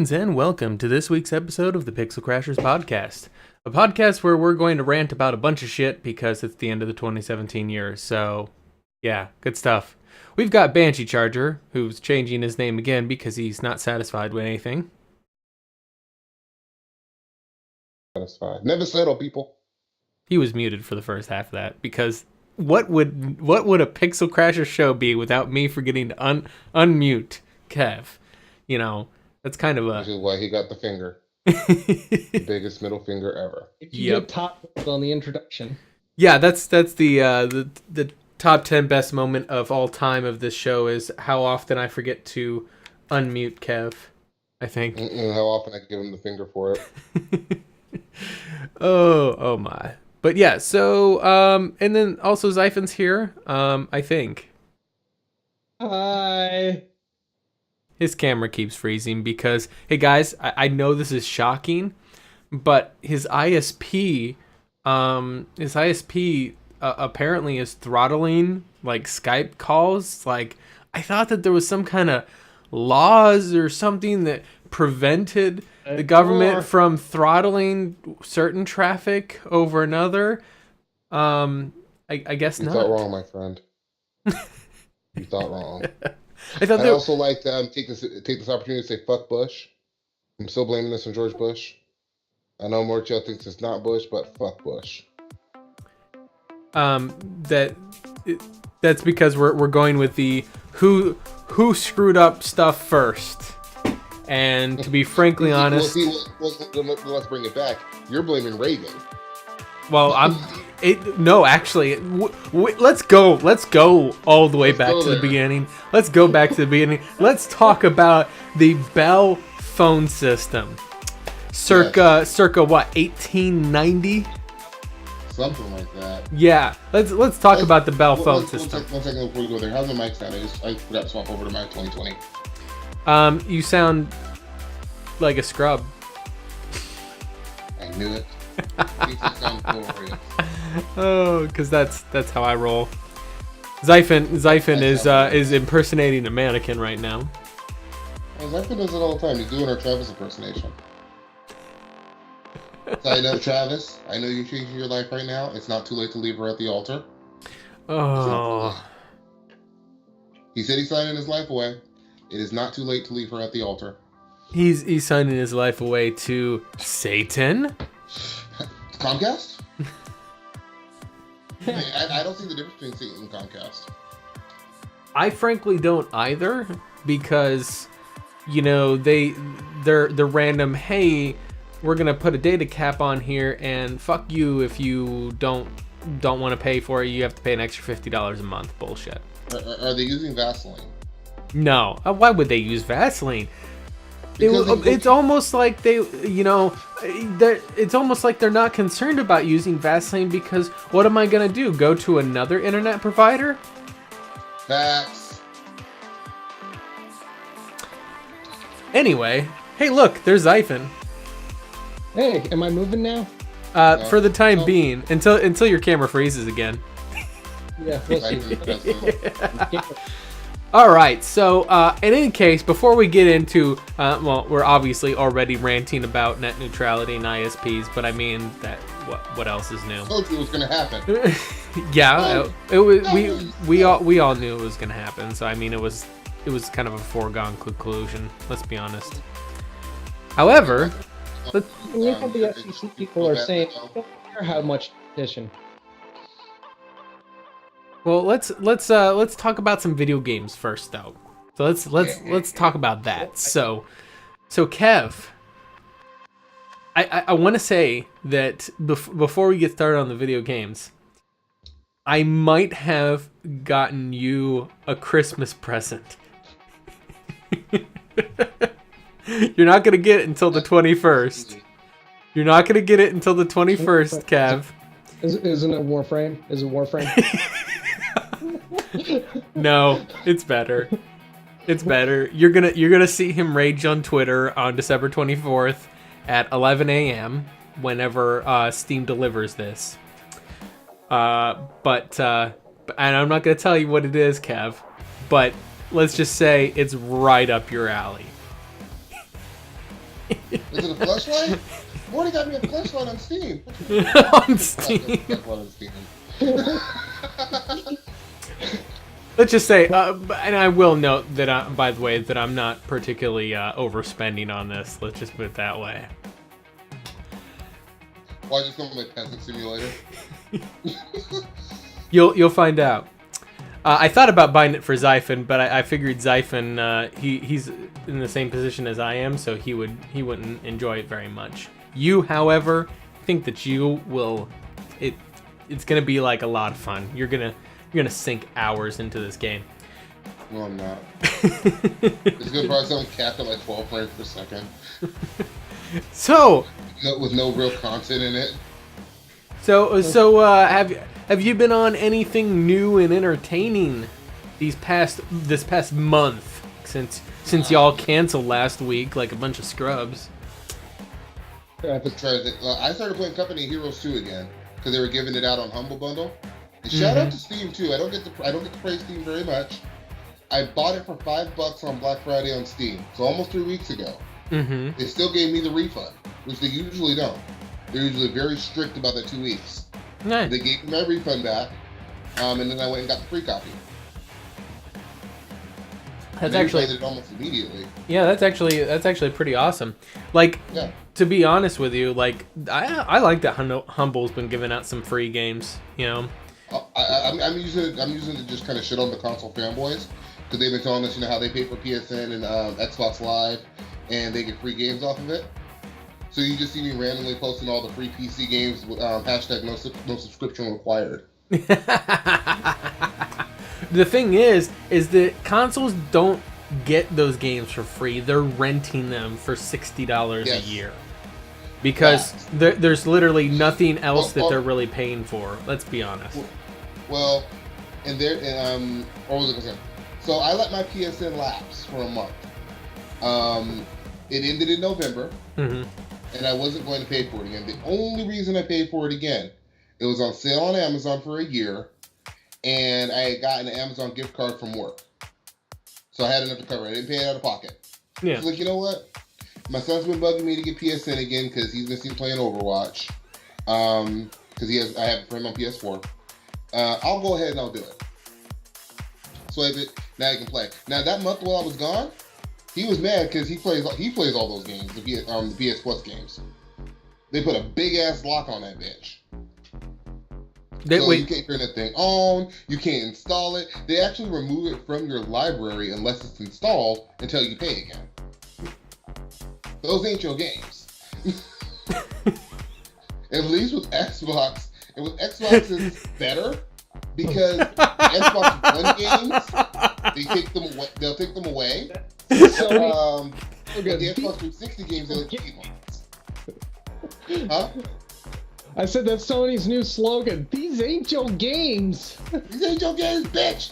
Greetings and welcome to this week's episode of the Pixel Crashers podcast. A podcast where we're going to rant about a bunch of shit because it's the end of the 2017 year. So, yeah, good stuff. We've got BansheeCharger, who's changing his name again because he's not satisfied with anything. Satisfied. Never settle, people. He was muted for the first half of that because what would a Pixel Crasher show be without me forgetting to unmute Kev? You know, that's kind of a... Which is why he got the finger. The biggest middle finger ever. You get top on the introduction. Yeah, that's the top 10 best moment of all time of this show is how often I forget to unmute Kev, I think. And how often I give him the finger for it. Oh my. But yeah, so, and then also Xaiphen's here, I think. Hi. His camera keeps freezing because, hey guys, I know this is shocking, but his ISP apparently is throttling, like, Skype calls. Like, I thought that there was some kind of laws or something that prevented the government from throttling certain traffic over another. I guess not. You thought wrong, my friend. You thought wrong. I'd also like to take this opportunity to say fuck Bush. I'm still blaming this on George Bush. I know Mortiel thinks it's not Bush, but fuck Bush. That's because we're going with the who screwed up stuff first. And to be frankly honest, let's bring it back. You're blaming Reagan. Well, actually, let's go all the way back to the beginning. Let's go back to the beginning. Let's talk about the Bell phone system. Circa what, 1890? Something like that. Yeah, let's talk about the Bell phone system. One second before we go there. How's the mic sound? I forgot to swap over to my 2020. You sound like a scrub. I knew it. Makes it sound glorious. Oh, because that's how I roll. Xaiphen is impersonating a mannequin right now. Well, Xaiphen does it all the time. He's doing our Travis impersonation. So I know, Travis, I know you're changing your life right now. It's not too late to leave her at the altar. Oh. He said he's signing his life away. It is not too late to leave her at the altar. He's signing his life away to Satan? Comcast? I don't see the difference between Satan and Comcast. I frankly don't either, because, you know, they're random, hey, we're gonna put a data cap on here and fuck you if you don't want to pay for it, you have to pay an extra $50 a month. Bullshit. Are they using Vaseline? No. Why would they use Vaseline? It's almost like it's almost like they're not concerned about using Vaseline because what am I gonna do? Go to another internet provider? Facts. Anyway, hey, look, there's Xaiphen. Hey, am I moving now? For the time being, until your camera freezes again. Yeah. All right, so in any case, before we get into, we're obviously already ranting about net neutrality and ISPs, but I mean that what else is new? I told you it was gonna happen. Yeah, it was. We all knew it was gonna happen. So I mean, it was kind of a foregone conclusion. Let's be honest. However, the FCC people are saying, I don't care how much competition. well, let's talk about some video games first, though. So let's talk about that. So Kev, I want to say that before we get started on the video games, I might have gotten you a Christmas present. You're not gonna get it until the 21st. You're not gonna get it until the 21st, Kev. Isn't it Warframe? Is it Warframe? No, it's better. It's better. You're gonna see him rage on Twitter on December 24th at 11 a.m. whenever Steam delivers this. But and I'm not gonna tell you what it is, Kev. But let's just say it's right up your alley. Is it a flashlight? You've already got me a flashlight on Steam. On Steam. Let's just say, and I will note that, by the way, that I'm not particularly overspending on this. Let's just put it that way. Why just go with Peasant Simulator? You'll find out. I thought about buying it for Xaiphen, but I figured Xaiphen, he's in the same position as I am, so he wouldn't enjoy it very much. You, however, think that you will. It's gonna be like a lot of fun. You're gonna sink hours into this game. No, I'm not. It's gonna probably something capped at like 12 frames per second. So. With no real content in it. So have you been on anything new and entertaining this past month since y'all canceled last week like a bunch of scrubs? I started playing Company Heroes 2 again because they were giving it out on Humble Bundle. And shout out to Steam too. I don't get to praise Steam very much. I bought it for $5 on Black Friday on Steam, so almost 3 weeks ago. Mm-hmm. They still gave me the refund, which they usually don't. They're usually very strict about the 2 weeks. Nice. They gave me my refund back, and then I went and got the free copy. That's actually it almost immediately. Yeah, that's actually pretty awesome. Like, yeah. To be honest with you, like I like that Humble's been giving out some free games. You know. I'm using it to just kind of shit on the console fanboys because they've been telling us, how they pay for PSN and Xbox Live, and they get free games off of it. So you just see me randomly posting all the free PC games with hashtag no subscription required. The thing is that consoles don't get those games for free. They're renting them for $60 a year. Because there's literally nothing else that they're really paying for. Let's be honest. Well, and what was I going to say? So I let my PSN lapse for a month. It ended in November, and I wasn't going to pay for it again. The only reason I paid for it again, it was on sale on Amazon for a year, and I had gotten an Amazon gift card from work. So I had enough to cover it. I didn't pay it out of pocket. Yeah. I was like, you know what? My son's been bugging me to get PSN again because he's missing playing Overwatch. Because I have him on PS4. I'll go ahead and I'll do it. Swipe it. Now he can play. Now that month while I was gone, he was mad because he plays all those games, the PS Plus games. They put a big ass lock on that bitch. You can't turn that thing on. You can't install it. They actually remove it from your library unless it's installed until you pay again. Those ain't your games. At least with Xbox, and with Xbox it's better because Xbox One games they'll take them away. So but the Xbox 360 games they'll keep them. Huh? I said that's Sony's new slogan. These ain't your games. These ain't your games, bitch.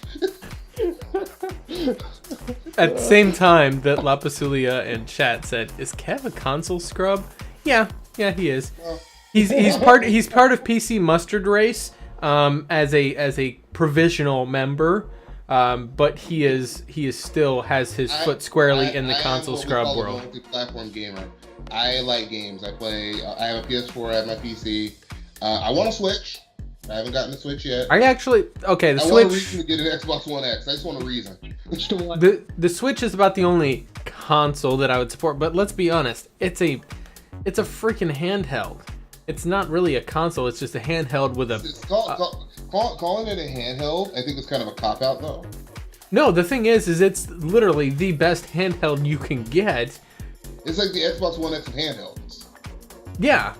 At the same time that La Pasulia in chat said, "Is Kev a console scrub?" Yeah, he is. Well, he's part of PC Mustard Race as a provisional member, but he still has his foot squarely in the console scrub world. I'm a multi-platform gamer. I like games. I play. I have a PS4. I have my PC. I want a Switch. I haven't gotten the Switch yet. Are you actually okay? The Switch. I want a reason to get an Xbox One X. I just want a reason. The Switch is about the only console that I would support. But let's be honest, it's a freaking handheld. It's not really a console. It's just a handheld with a. Calling it a handheld, I think it's kind of a cop out though. No, the thing is it's literally the best handheld you can get. It's like the Xbox One X of handhelds. Yeah.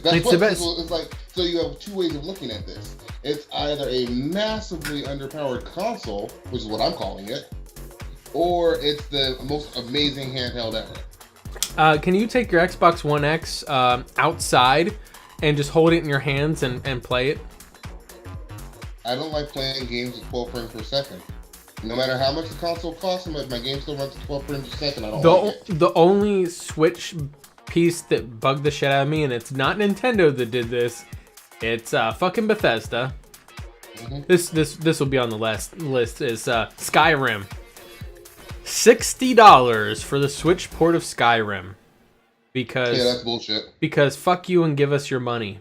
It's the best. It's like, so you have two ways of looking at this. It's either a massively underpowered console, which is what I'm calling it, or it's the most amazing handheld ever. Can you take your Xbox One X outside and just hold it in your hands and play it? I don't like playing games at 12 frames per second. No matter how much the console costs, my game still runs at 12 frames per second. I don't like it. The only Switch piece that bugged the shit out of me, and it's not Nintendo that did this, it's fucking Bethesda. This will be on the list is Skyrim. $60 for the Switch port of Skyrim. because that's bullshit. Because fuck you and give us your money.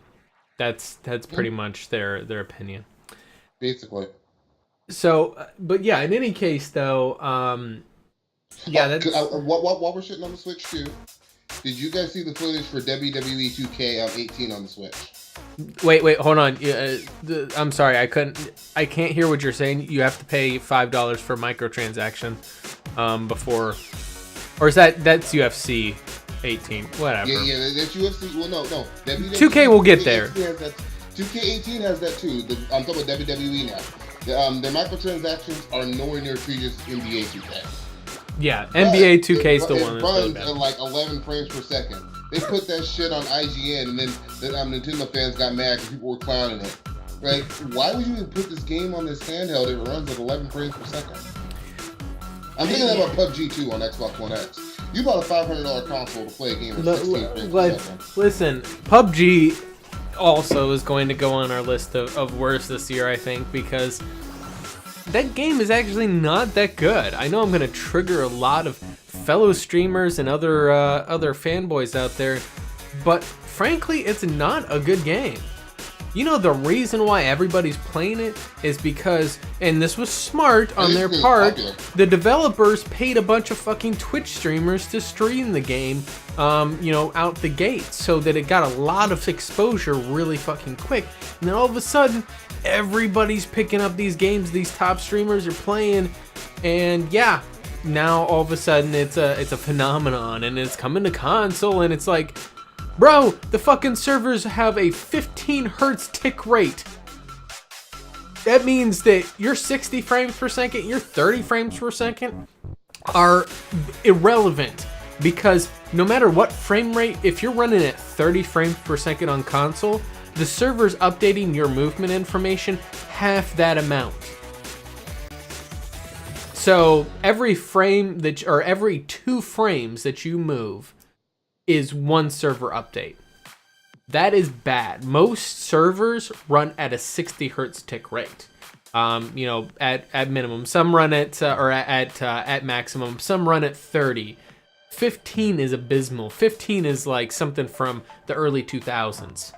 That's pretty much their opinion. Basically. So, but yeah, in any case though, that's while we're shitting on the Switch too, did you guys see the footage for WWE 2K18 on the Switch? Wait, hold on. I'm sorry, I can't hear what you're saying. You have to pay $5 for microtransaction before, or is that's UFC 18? Whatever. Yeah, that's UFC. Well, no. WWE 2K will get there. 2K18 has that too. I'm talking about WWE now. Their microtransactions are nowhere near previous NBA 2K. Yeah, NBA 2K is the one that's really bad. It runs at like 11 frames per second. They put that shit on IGN, and then Nintendo fans got mad because people were clowning it. Like, why would you even put this game on this handheld if it runs at 11 frames per second? I'm thinking about PUBG 2 on Xbox One X. You bought a $500 console to play a game with 16 frames per second. Listen, PUBG also is going to go on our list of worst this year, I think, because that game is actually not that good. I know I'm going to trigger a lot of fellow streamers and other fanboys out there, but frankly, it's not a good game. You know, the reason why everybody's playing it is because, and this was smart on their part, the developers paid a bunch of fucking Twitch streamers to stream the game, out the gate, so that it got a lot of exposure really fucking quick. And then all of a sudden, everybody's picking up these games these top streamers are playing, and yeah, now all of a sudden it's a phenomenon, and it's coming to console, and it's like, bro, the fucking servers have a 15 hertz tick rate. That means that your 60 frames per second, your 30 frames per second are irrelevant, because no matter what frame rate, if you're running at 30 frames per second on console, the server's updating your movement information half that amount. So every frame every 2 frames that you move is one server update. That is bad. Most servers run at a 60 hertz tick rate. At minimum. Some run at maximum. Some run at 30. 15 is abysmal. 15 is like something from the early 2000s.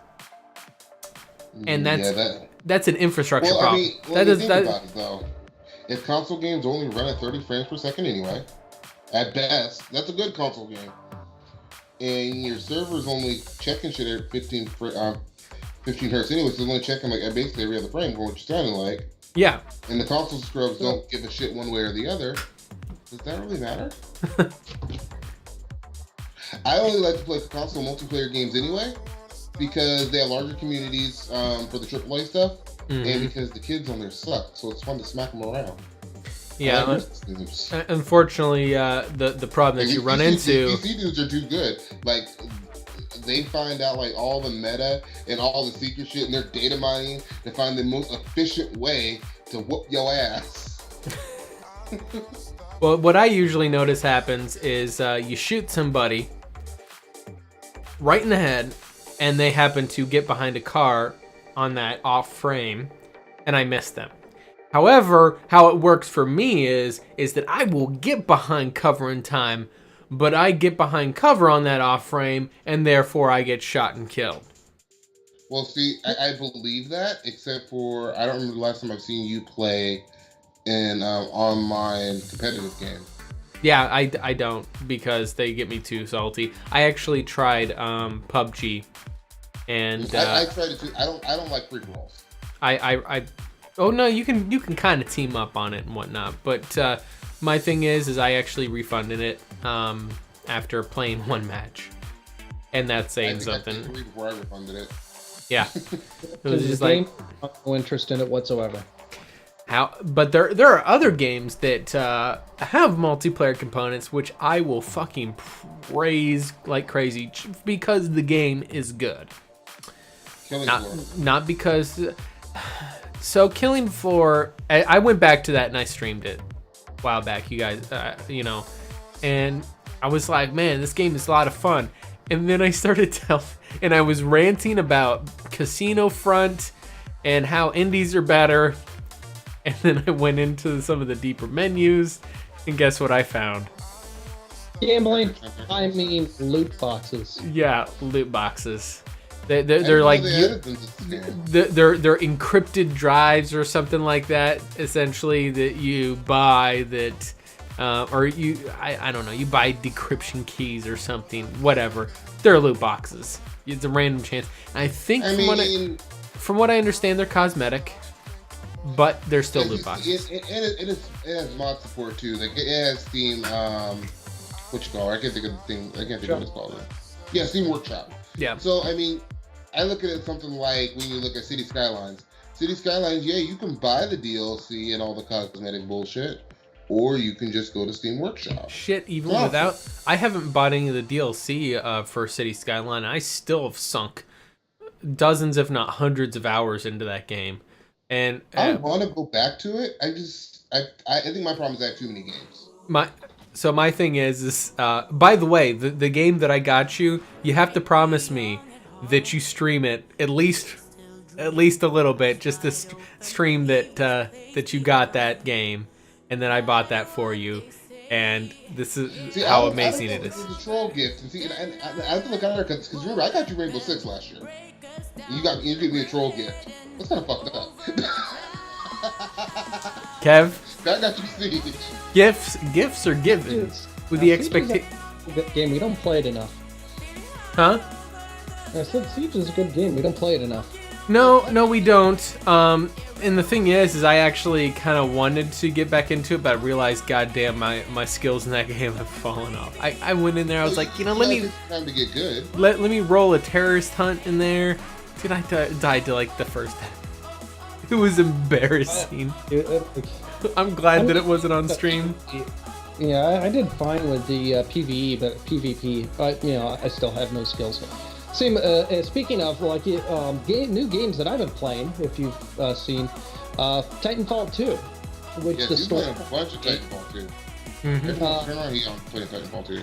And that's an infrastructure problem. Think about it, though. If console games only run at 30 frames per second anyway, at best, that's a good console game. And your server's only checking shit at 15 hertz anyway, so it's only checking like basically every other frame from what you're sounding like. Yeah. And the console scrubs don't give a shit one way or the other. Does that really matter? I only like to play console multiplayer games anyway, because they have larger communities for the AAA stuff, and because the kids on there suck, so it's fun to smack them around. Yeah, unfortunately, the problem that you run into... PC dudes are too good. Like, they find out like all the meta and all the secret shit, and they're data mining to find the most efficient way to whoop your ass. Well, what I usually notice happens is you shoot somebody right in the head, and they happen to get behind a car on that off frame, and I miss them. However, how it works for me is that I will get behind cover in time, but I get behind cover on that off frame, and therefore I get shot and killed. Well, see, I believe that, except for, I don't remember the last time I've seen you play an online competitive game. Yeah, I don't, because they get me too salty. I actually tried PUBG, and I tried it too. I don't like free rolls. Oh no, you can kind of team up on it and whatnot, but my thing is I actually refunded it after playing one match, and that's saying something. I think before I refunded it. Yeah, it was just like no interest in it whatsoever. But there are other games that have multiplayer components, which I will fucking praise like crazy because the game is good. Not because. So Killing Floor, I went back to that and I streamed it a while back, you guys, and I was like, man, this game is a lot of fun. And then I started and I was ranting about Casino Front and how indies are better. And then I went into some of the deeper menus, and guess what I found? Gambling. I mean loot boxes. Yeah, loot boxes. They're like they're encrypted drives or something like that. Essentially, that you buy that, or I don't know. You buy decryption keys or something. Whatever. They're loot boxes. It's a random chance. And I think from what I understand, they're cosmetic, but they're still loot boxes. It has mod support too. Like it has Steam. What you call it? I can't think of the thing. I can't think of what it's called. Yeah, Steam Workshop. Yeah. So I mean, I look at it something like when you look at City Skylines. City Skylines, yeah, you can buy the DLC and all the cosmetic bullshit, or you can just go to Steam Workshop. Shit, even without, I haven't bought any of the DLC for City Skyline. I still have sunk dozens, if not hundreds, of hours into that game, and I want to go back to it. I think my problem is I have too many games. My thing is by the way, the game that I got you have to promise me that you stream it at least a little bit, just to stream that you got that game, and then I bought that for you, and this is how amazing it is. It's a troll gift, and I have to look at it because remember I got you Rainbow Six last year. You gave me a troll gift. That's kind of fucked up. Kev, I got you Siege. Gifts are given with the expectation. Good game. We don't play it enough. Huh? I said Siege is a good game. We don't play it enough. No, we don't. And the thing is I actually kind of wanted to get back into it, but I realized, goddamn, my skills in that game have fallen off. I went in there, I was like, let me time to get good. Let me roll a terrorist hunt in there. Dude, I died to like the first. It was embarrassing. I'm glad that it wasn't on stream. Yeah, I did fine with the PvE, but PvP, but I still have no skills. Same. Speaking of like new games that I've been playing, if you've seen, Titanfall 2, which the story. A bunch of Titanfall 2. Titanfall 2.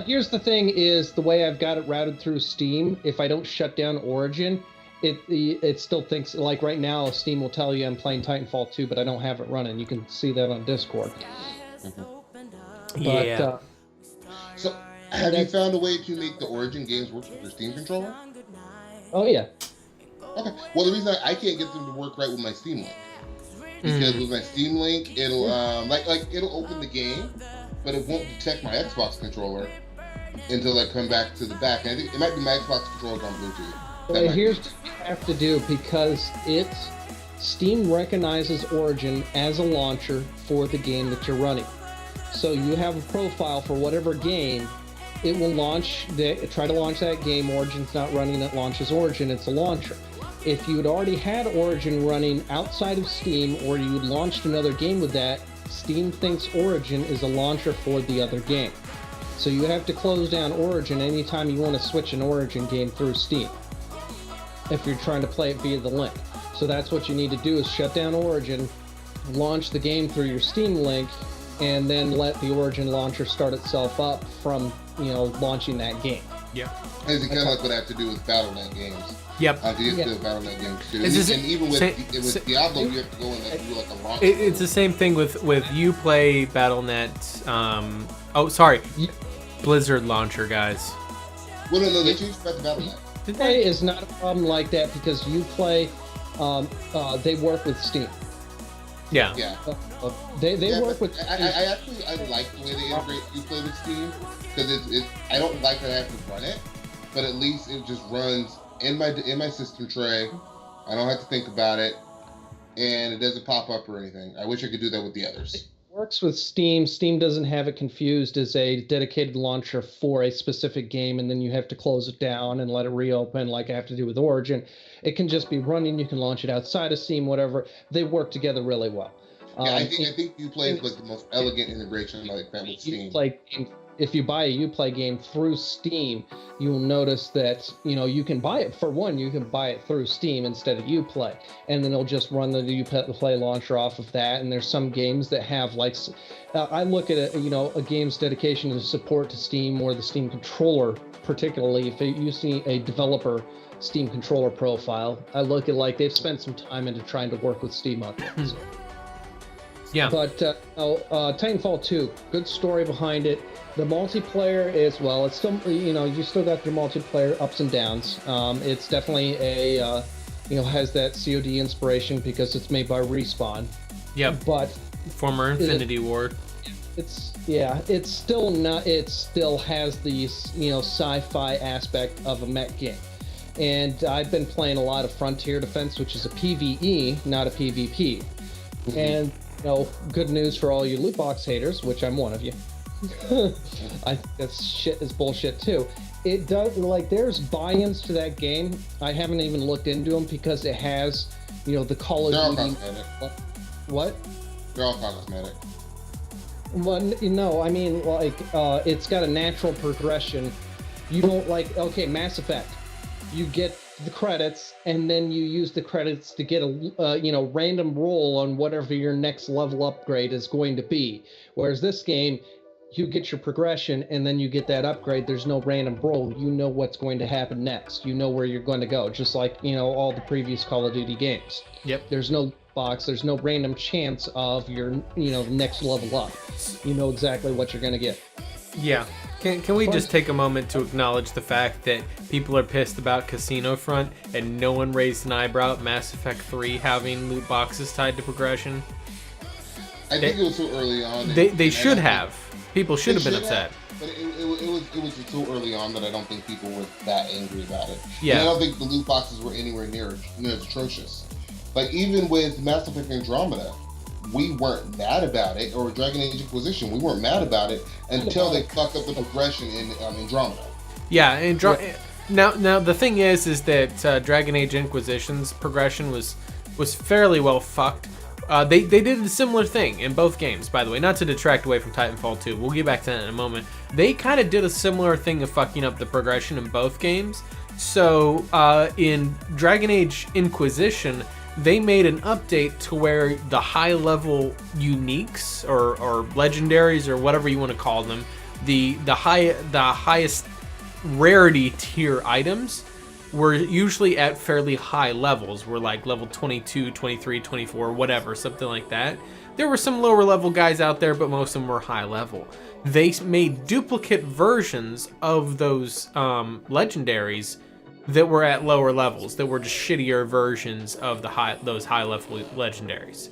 Here's the thing: is the way I've got it routed through Steam. If I don't shut down Origin, it still thinks, like right now, Steam will tell you I'm playing Titanfall 2, but I don't have it running. You can see that on Discord. Yeah. So, have you found a way to make the Origin games work with your Steam controller? Oh yeah. Okay. Well, the reason I can't get them to work right with my Steam Link, because with my Steam Link, it'll it'll open the game, but it won't detect my Xbox controller until I come back to the back. And I think it might be my Xbox controller on Bluetooth. Well, here's what you have to do, because Steam recognizes Origin as a launcher for the game that you're running. So you have a profile for whatever game. It will try to launch that game. Origin's not running, it launches Origin. It's a launcher. If you had already had Origin running outside of Steam, or you had launched another game with that, Steam thinks Origin is a launcher for the other game. So you have to close down Origin anytime you want to switch an Origin game through Steam, if you're trying to play it via the link. So that's what you need to do, is shut down Origin, launch the game through your Steam link, and then let the Origin launcher start itself up from launching that game. Yep. It's kind of like what I have to do with Battle.net games. Yep. I have to do Battle.net games too. And even with Diablo, you have to go and do like a launch. It's the same thing with Uplay, Battle.net. Blizzard launcher, guys. Well, no, they changed back to Battle.net. Uplay is not a problem like that, because Uplay, they work with Steam. Yeah. Yeah. They work with. I like the way they integrate Uplay with Steam, because I don't like that I have to run it, but at least it just runs in my system tray. I don't have to think about it, and it doesn't pop up or anything. I wish I could do that with the others. It works with Steam. Steam doesn't have it confused as a dedicated launcher for a specific game, and then you have to close it down and let it reopen like I have to do with Origin. It can just be running. You can launch it outside of Steam, whatever. They work together really well. Yeah, I think Uplay is like the most elegant integration like that with Steam. If you buy a Uplay game through Steam, you will notice that you can buy it. For one, you can buy it through Steam instead of Uplay, and then it'll just run the Uplay launcher off of that. And there's some games that have I look at a game's dedication to support to Steam, or the Steam controller, particularly if you see a developer Steam controller profile. I look at they've spent some time into trying to work with Steam on that. Yeah. But Titanfall 2, good story behind it. The multiplayer is, well, it's still, you still got your multiplayer ups and downs. It's definitely has that COD inspiration because it's made by Respawn. Yep. But former Infinity Ward. It's still not. It still has the sci-fi aspect of a mech game, and I've been playing a lot of Frontier Defense, which is a PvE, not a PvP. Mm-hmm. And good news for all you loot box haters, which I'm one of you. I think that shit is bullshit too. It does, there's buy-ins to that game. I haven't even looked into them because it has, the Call of Duty. What? They're all cosmetic. Well, I mean, it's got a natural progression. You don't Mass Effect. You get the credits, and then you use the credits to get a random roll on whatever your next level upgrade is going to be. Whereas this game, you get your progression, and then you get that upgrade. There's no random roll. You know what's going to happen next. You know where you're going to go, just like, all the previous Call of Duty games. Yep. There's no box. There's no random chance of your, next level up. You know exactly what you're going to get. Yeah. Can we just take a moment to acknowledge the fact that people are pissed about Casino Front and no one raised an eyebrow at Mass Effect 3 having loot boxes tied to progression? I think it was too early on. They should have. People should have been upset. But it was too early on that I don't think people were that angry about it. Yeah. And I don't think the loot boxes were anywhere near as atrocious. Like, even with Mass Effect Andromeda, we weren't mad about it, or Dragon Age Inquisition, we weren't mad about it until they fucked up the progression in Andromeda. Yeah, now the thing is that Dragon Age Inquisition's progression was fairly well fucked. They did a similar thing in both games, by the way, not to detract away from Titanfall 2. We'll get back to that in a moment. They kind of did a similar thing of fucking up the progression in both games. So in Dragon Age Inquisition, they made an update to where the high-level uniques or legendaries or whatever you want to call them, the highest rarity tier items were usually at fairly high levels. Were like level 22, 23, 24, whatever, something like that. There were some lower level guys out there, but most of them were high level. They made duplicate versions of those legendaries that were at lower levels, that were just shittier versions of those high level legendaries,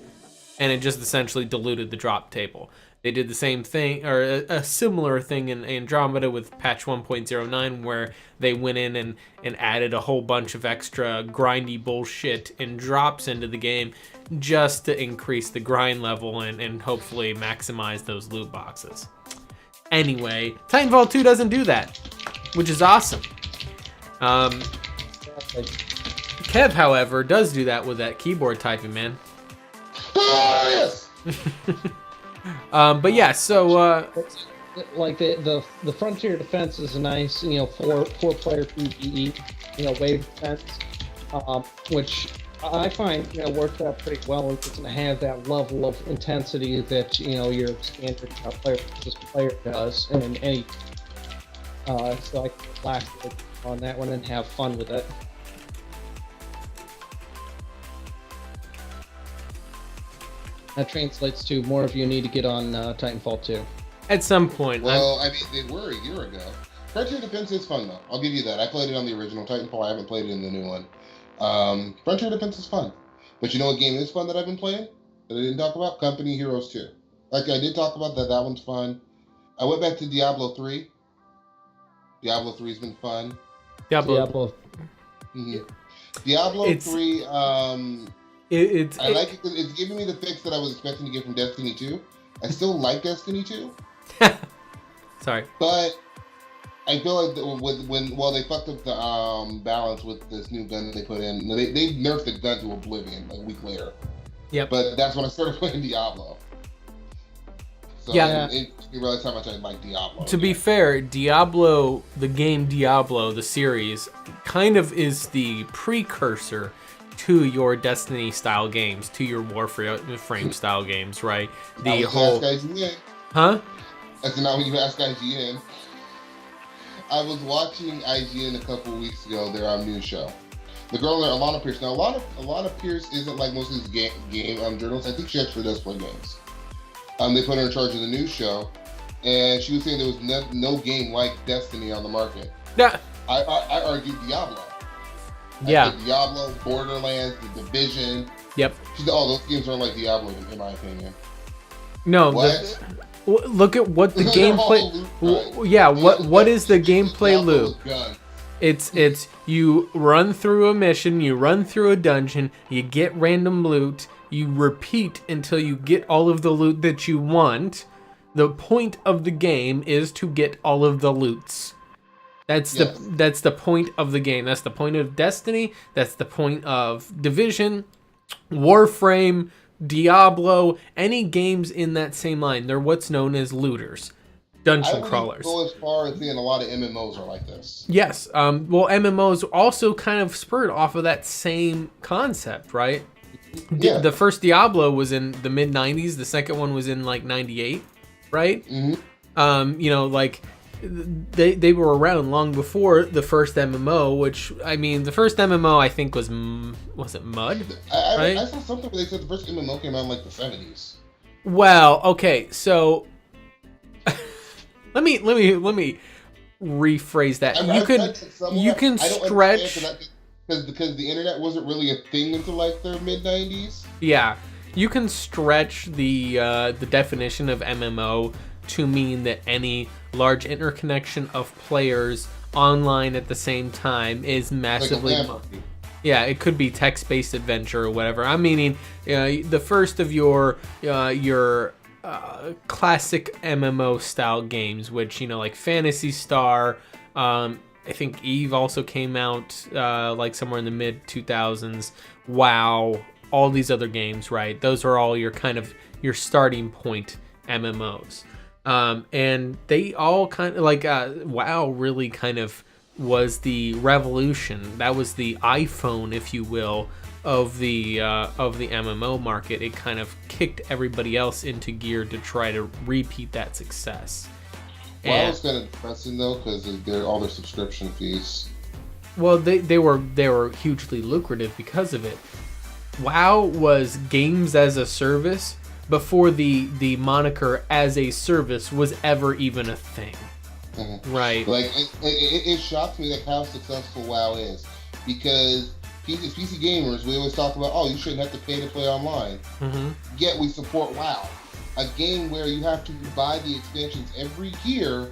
and it just essentially diluted the drop table. They did the same thing, or a similar thing in Andromeda with patch 1.09, where they went in and added a whole bunch of extra grindy bullshit and drops into the game just to increase the grind level and hopefully maximize those loot boxes. Anyway, Titanfall 2 doesn't do that, which is awesome. Kev, however, does do that with that keyboard typing, man. Oh, yes! But yeah, so like the Frontier Defense is a nice, four player PvE, wave defense, which I find works out pretty well. It doesn't have that level of intensity that your standard player does in any. So I can relax on that one and have fun with it. That translates to more of you need to get on Titanfall 2. At some point. Well, I mean, they were a year ago. Frontier Defense is fun, though. I'll give you that. I played it on the original Titanfall. I haven't played it in the new one. Frontier Defense is fun. But you know what game is fun that I've been playing? That I didn't talk about? Company Heroes 2. Like, I did talk about that. That one's fun. I went back to Diablo 3. Diablo 3's been fun. Diablo. Mm-hmm. Diablo 3, I like it because it's giving me the fix that I was expecting to get from Destiny 2. I still like Destiny 2. Sorry. But I feel like they fucked up the balance with this new gun that they put in. They nerfed the gun to oblivion like a week later. Yep. But that's when I started playing Diablo. So yeah. You realize how much I like Diablo. To be fair, Diablo, the game Diablo, the series, kind of is the precursor to your Destiny style games, to your Warframe style games, right? The whole. Huh? That's not when you ask IGN. I was watching IGN a couple of weeks ago, their news show. The girl there, Alana Pierce. Now, Alana Pierce isn't like most of these game journalists. I think she actually does play games. They put her in charge of the news show, and she was saying there was no game like Destiny on the market. Yeah. I argued Diablo. Yeah. I said Diablo, Borderlands, The Division. Yep. She said, oh, those games aren't like Diablo, in my opinion. No. What? Look at what the gameplay. Yeah. What is the gameplay loop? It's you run through a mission, you run through a dungeon, you get random loot, you repeat until you get all of the loot that you want. The point of the game is to get all of the loots. That's the point of the game. That's the point of Destiny. That's the point of Division, Warframe, Diablo, any games in that same line. They're what's known as looters, dungeon crawlers. I would go as far as saying a lot of MMOs are like this. Yes. Well, MMOs also kind of spurred off of that same concept, right? Yeah. The first Diablo was in the mid 90s. The second one was in like 98, right? Mm-hmm. You know, like they were around long before the first MMO, which, I mean, the first MMO I think was it Mud? Right? I saw something where they said the first MMO came out in like the 70s. Well, okay, so let me rephrase that. You can stretch because the internet wasn't really a thing until like the mid 90s. Yeah, you can stretch the definition of MMO to mean that any large interconnection of players online at the same time is massively. Yeah, it could be text-based adventure or whatever. I'm meaning the first of your classic MMO style games, which, you know, like Phantasy Star. I think Eve also came out like somewhere in the mid 2000s. WoW, all these other games, right? Those are all your starting point MMOs. And they all kind of like WoW really kind of was the revolution. That was the iPhone, if you will, of the MMO market. It kind of kicked everybody else into gear to try to repeat that success. WoW was kind of depressing though, because of all their subscription fees. Well, they were hugely lucrative because of it. WoW was games as a service before the moniker as a service was ever even a thing. Mm-hmm. Right. Like it shocks me that how successful WoW is, because as PC gamers, we always talk about, oh, you shouldn't have to pay to play online. Mm-hmm. Yet we support WoW, a game where you have to buy the expansions every year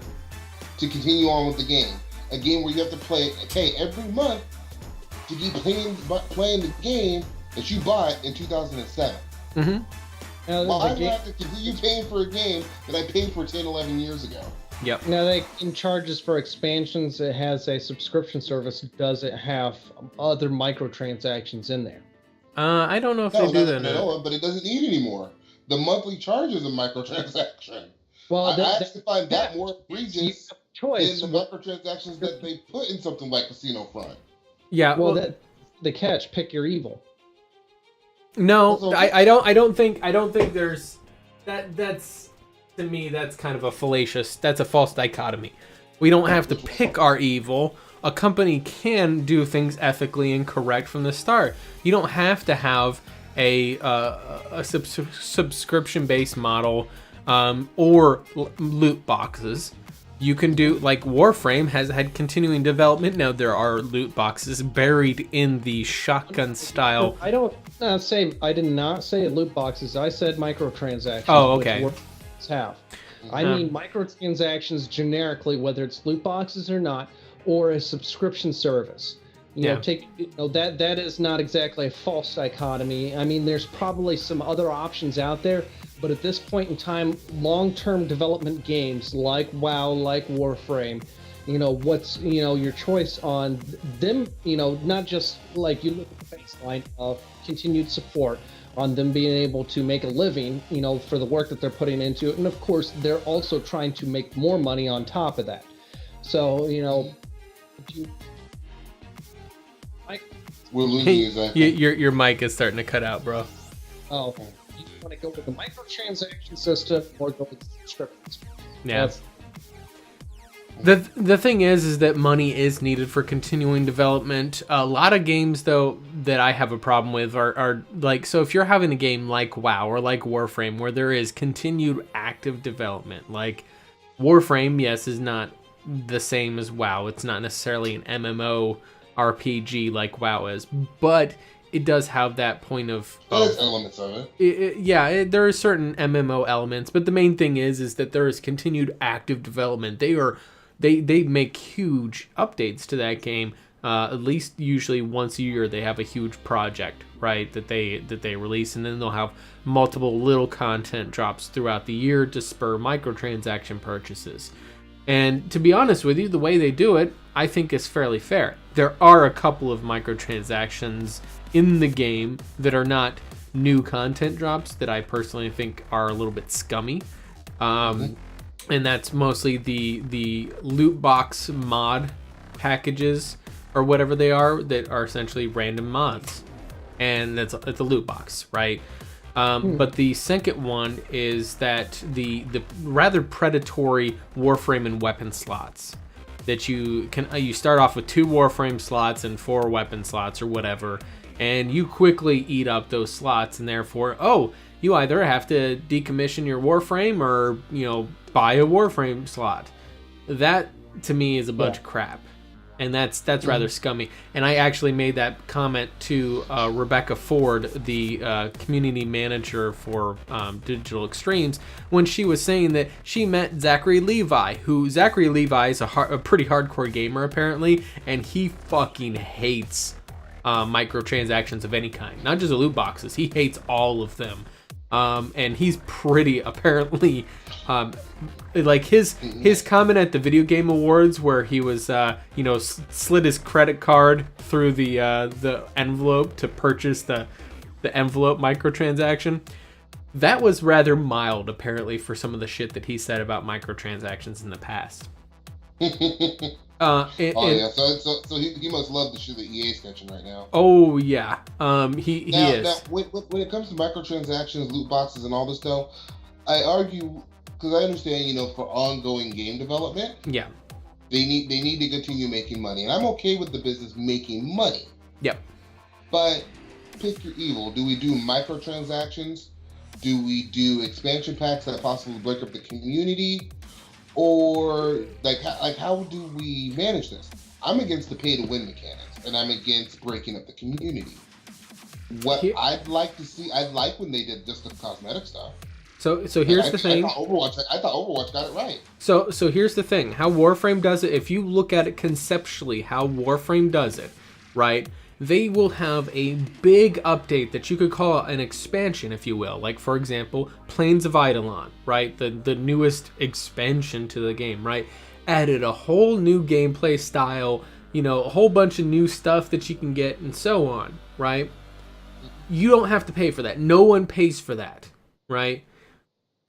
to continue on with the game. A game where you have to pay every month to keep playing the game that you bought in 2007. Mm-hmm. Why do I have to continue paying for a game that I paid for 10, 11 years ago? Yep. Now, they can charges for expansions. It has a subscription service. Does it have other microtransactions in there? I don't know if they do that. No, but it doesn't need anymore. The monthly charge is a microtransaction. Well, I actually find that more egregious choice than the microtransactions that they put in something like Casino Front. Yeah. Well, the catch, pick your evil. No, I don't think there's that's, to me, that's kind of a false dichotomy. We don't have to pick our evil. A company can do things ethically and correct from the start. You don't have to have a subscription-based model or loot boxes. You can do, like, Warframe has had continuing development. Now there are loot boxes buried in the shotgun style. I did not say loot boxes. I said microtransactions. Oh, okay. Which have. I mean microtransactions generically, whether it's loot boxes or not, or a subscription service. That is not exactly a false dichotomy. I mean, there's probably some other options out there, but at this point in time, long-term development games like WoW, like Warframe, what's your choice on them, not just like you look at the baseline of continued support on them being able to make a living, for the work that they're putting into it. And of course, they're also trying to make more money on top of that. So, we're losing you, Xaiphen. Your mic is starting to cut out, bro. Oh, you want to go with the microtransaction system or go with the subscriptions? Yeah. The thing is that money is needed for continuing development. A lot of games, though, that I have a problem with are like, so if you're having a game like WoW or like Warframe where there is continued active development, like Warframe, yes, is not the same as WoW. It's not necessarily an MMO RPG like WoW is, but it does have that point of There's elements of it. There are certain MMO elements, but the main thing is that there is continued active development. They make huge updates to that game. At least usually once a year they have a huge project, right, that they release, and then they'll have multiple little content drops throughout the year to spur microtransaction purchases. And to be honest with you, the way they do it, I think is fairly fair. There are a couple of microtransactions in the game that are not new content drops that I personally think are a little bit scummy. And that's mostly the loot box mod packages or whatever they are that are essentially random mods. And it's a loot box, right? But the second one is that the rather predatory Warframe and weapon slots that you start off with 2 Warframe slots and 4 weapon slots or whatever, and you quickly eat up those slots, and therefore, you either have to decommission your Warframe or, buy a Warframe slot. That to me is a bunch of crap. And that's rather scummy. And I actually made that comment to Rebecca Ford, the community manager for Digital Extremes, when she was saying that she met Zachary Levi, Zachary Levi is a pretty hardcore gamer apparently, and he fucking hates microtransactions of any kind, not just loot boxes. He hates all of them. And he's pretty apparently like his comment at the Video Game Awards where he was slid his credit card through the envelope to purchase the envelope microtransaction. That was rather mild apparently for some of the shit that he said about microtransactions in the past. So he must love the shit that EA's catching right now. Oh yeah, he is. Now, when it comes to microtransactions, loot boxes, and all this stuff, I argue because I understand, for ongoing game development, yeah, they need to continue making money, and I'm okay with the business making money. Yep. But pick your evil. Do we do microtransactions? Do we do expansion packs that possibly break up the community? Or how do we manage this? I'm against the pay to win mechanics, and I'm against breaking up the community. I'd like to see, I'd like when they did just the cosmetic stuff. So here's the thing. I thought Overwatch got it right. So here's the thing. How Warframe does it, if you look at it conceptually, how Warframe does it, right? They will have a big update that you could call an expansion, if you will. Like, for example, Plains of Eidolon, right? The newest expansion to the game, right? Added a whole new gameplay style, a whole bunch of new stuff that you can get and so on, right? You don't have to pay for that. No one pays for that, right?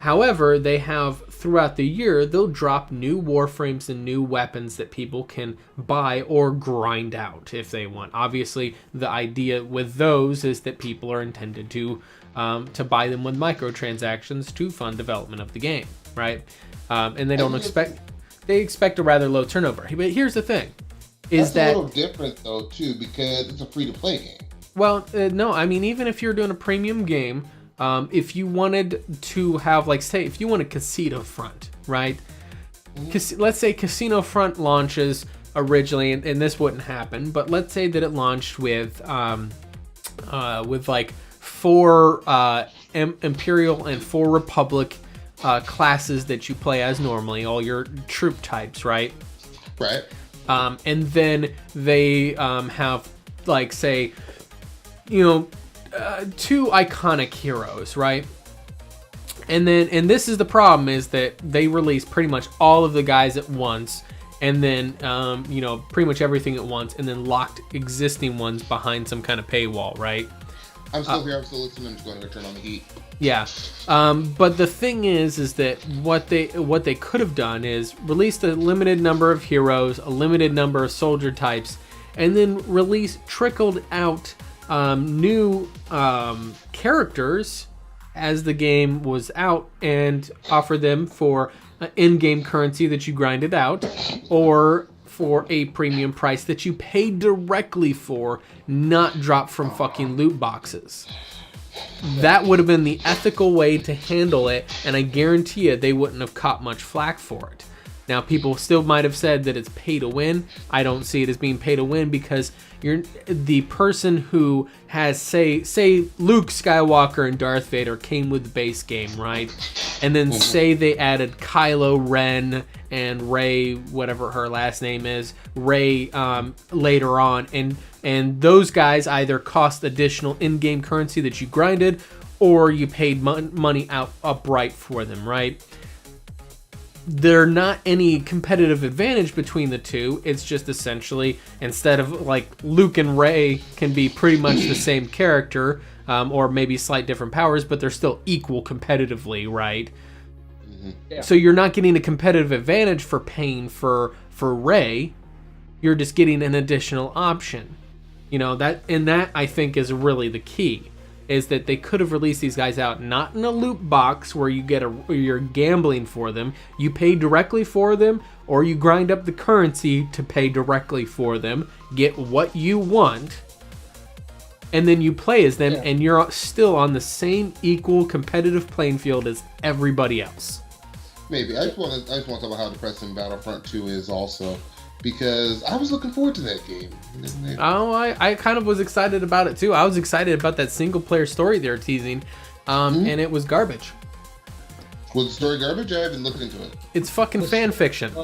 However, they have, throughout the year, they'll drop new Warframes and new weapons that people can buy or grind out if they want. Obviously, the idea with those is that people are intended to buy them with microtransactions to fund development of the game, right? And they don't expect a rather low turnover. But here's the thing. That's a little different, though, too, because it's a free-to-play game. Well, no, I mean, even if you're doing a premium game, if you wanted to have, like, say, if you want a Casino Front, right? Let's say Casino Front launches originally, and this wouldn't happen, but let's say that it launched with like 4 Imperial and 4 Republic classes that you play as normally, all your troop types, right? Right. And then they have, like, say, 2 iconic heroes, right? And this is the problem, is that they release pretty much all of the guys at once, and then pretty much everything at once, and then locked existing ones behind some kind of paywall, right? I'm still here. I'm still listening. I'm just going to turn on the heat. Yeah, but the thing is that what they could have done is released a limited number of heroes, a limited number of soldier types, and then trickled out new characters as the game was out, and offer them for in-game currency that you grinded out, or for a premium price that you paid directly for, not dropped from fucking loot boxes. That would have been the ethical way to handle it, and I guarantee you they wouldn't have caught much flack for it. Now, people still might have said that it's pay to win. I don't see it as being pay to win because you're the person who has, say Luke Skywalker and Darth Vader came with the base game, right? And then say they added Kylo Ren and Rey, whatever her last name is, Rey later on, and those guys either cost additional in-game currency that you grinded, or you paid money out upright for them, right? There's not any competitive advantage between the two. It's just essentially, instead of like Luke and Rey can be pretty much the same character, or maybe slight different powers, but they're still equal competitively, right? Yeah. So you're not getting a competitive advantage for paying for Rey. You're just getting an additional option. You know, that I think is really the key. Is that they could have released these guys out not in a loot box where you're gambling for them. You pay directly for them, or you grind up the currency to pay directly for them, get what you want, and then you play as them, and you're still on the same equal competitive playing field as everybody else. Maybe I just want to talk about how depressing Battlefront 2 is also. Because I was looking forward to that game. Oh, I kind of was excited about it too. I was excited about that single player story they're teasing, and it was garbage. Was the story garbage? I haven't looked into it. It's fucking fan fiction.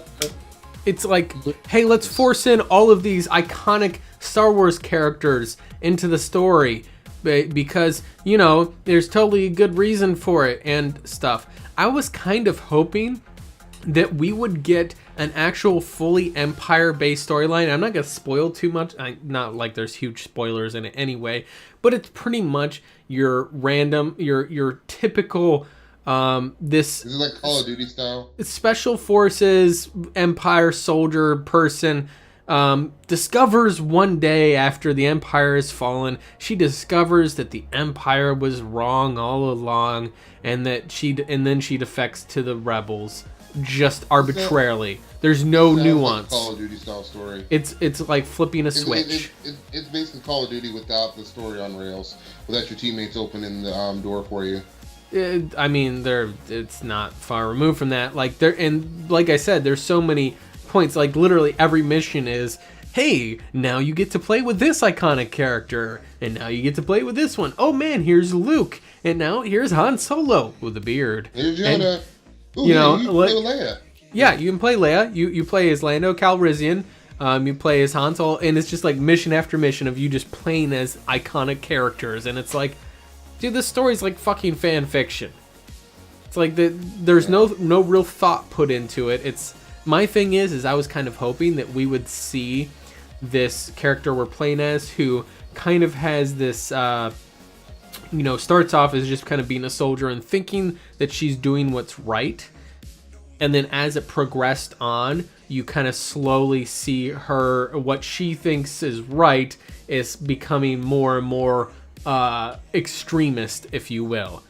It's like, hey, let's force in all of these iconic Star Wars characters into the story because, you know, there's totally a good reason for it and stuff. I was kind of hoping that we would get an actual fully Empire-based storyline. I'm not going to spoil too much. Not like there's huge spoilers in it anyway, but it's pretty much your random, your typical, this... Is it like Call of Duty style? Special Forces, Empire soldier person, discovers one day after the Empire has fallen, she discovers that the Empire was wrong all along, and then she defects to the rebels. Just arbitrarily. There's no nuance. Like Call of Duty style story. It's like flipping a switch. It's basically Call of Duty without the story on rails, without your teammates opening the door for you. I mean, it's not far removed from that. Like and like I said, there's so many points. Like literally every mission is, hey, now you get to play with this iconic character, and now you get to play with this one. Oh man, here's Luke, and now here's Han Solo with a beard. Here's Yoda. Ooh, you know, you can play with Leia. Yeah, you can play Leia. You play as Lando Calrissian. You play as Han Solo, and it's just like mission after mission of you just playing as iconic characters, and it's like, dude, this story's like fucking fan fiction. It's like there's no real thought put into it. It's my thing is I was kind of hoping that we would see this character we're playing as who kind of has this. You know, starts off as just kind of being a soldier and thinking that she's doing what's right. And then as it progressed on, you kind of slowly see her, what she thinks is right is becoming more and more extremist, if you will.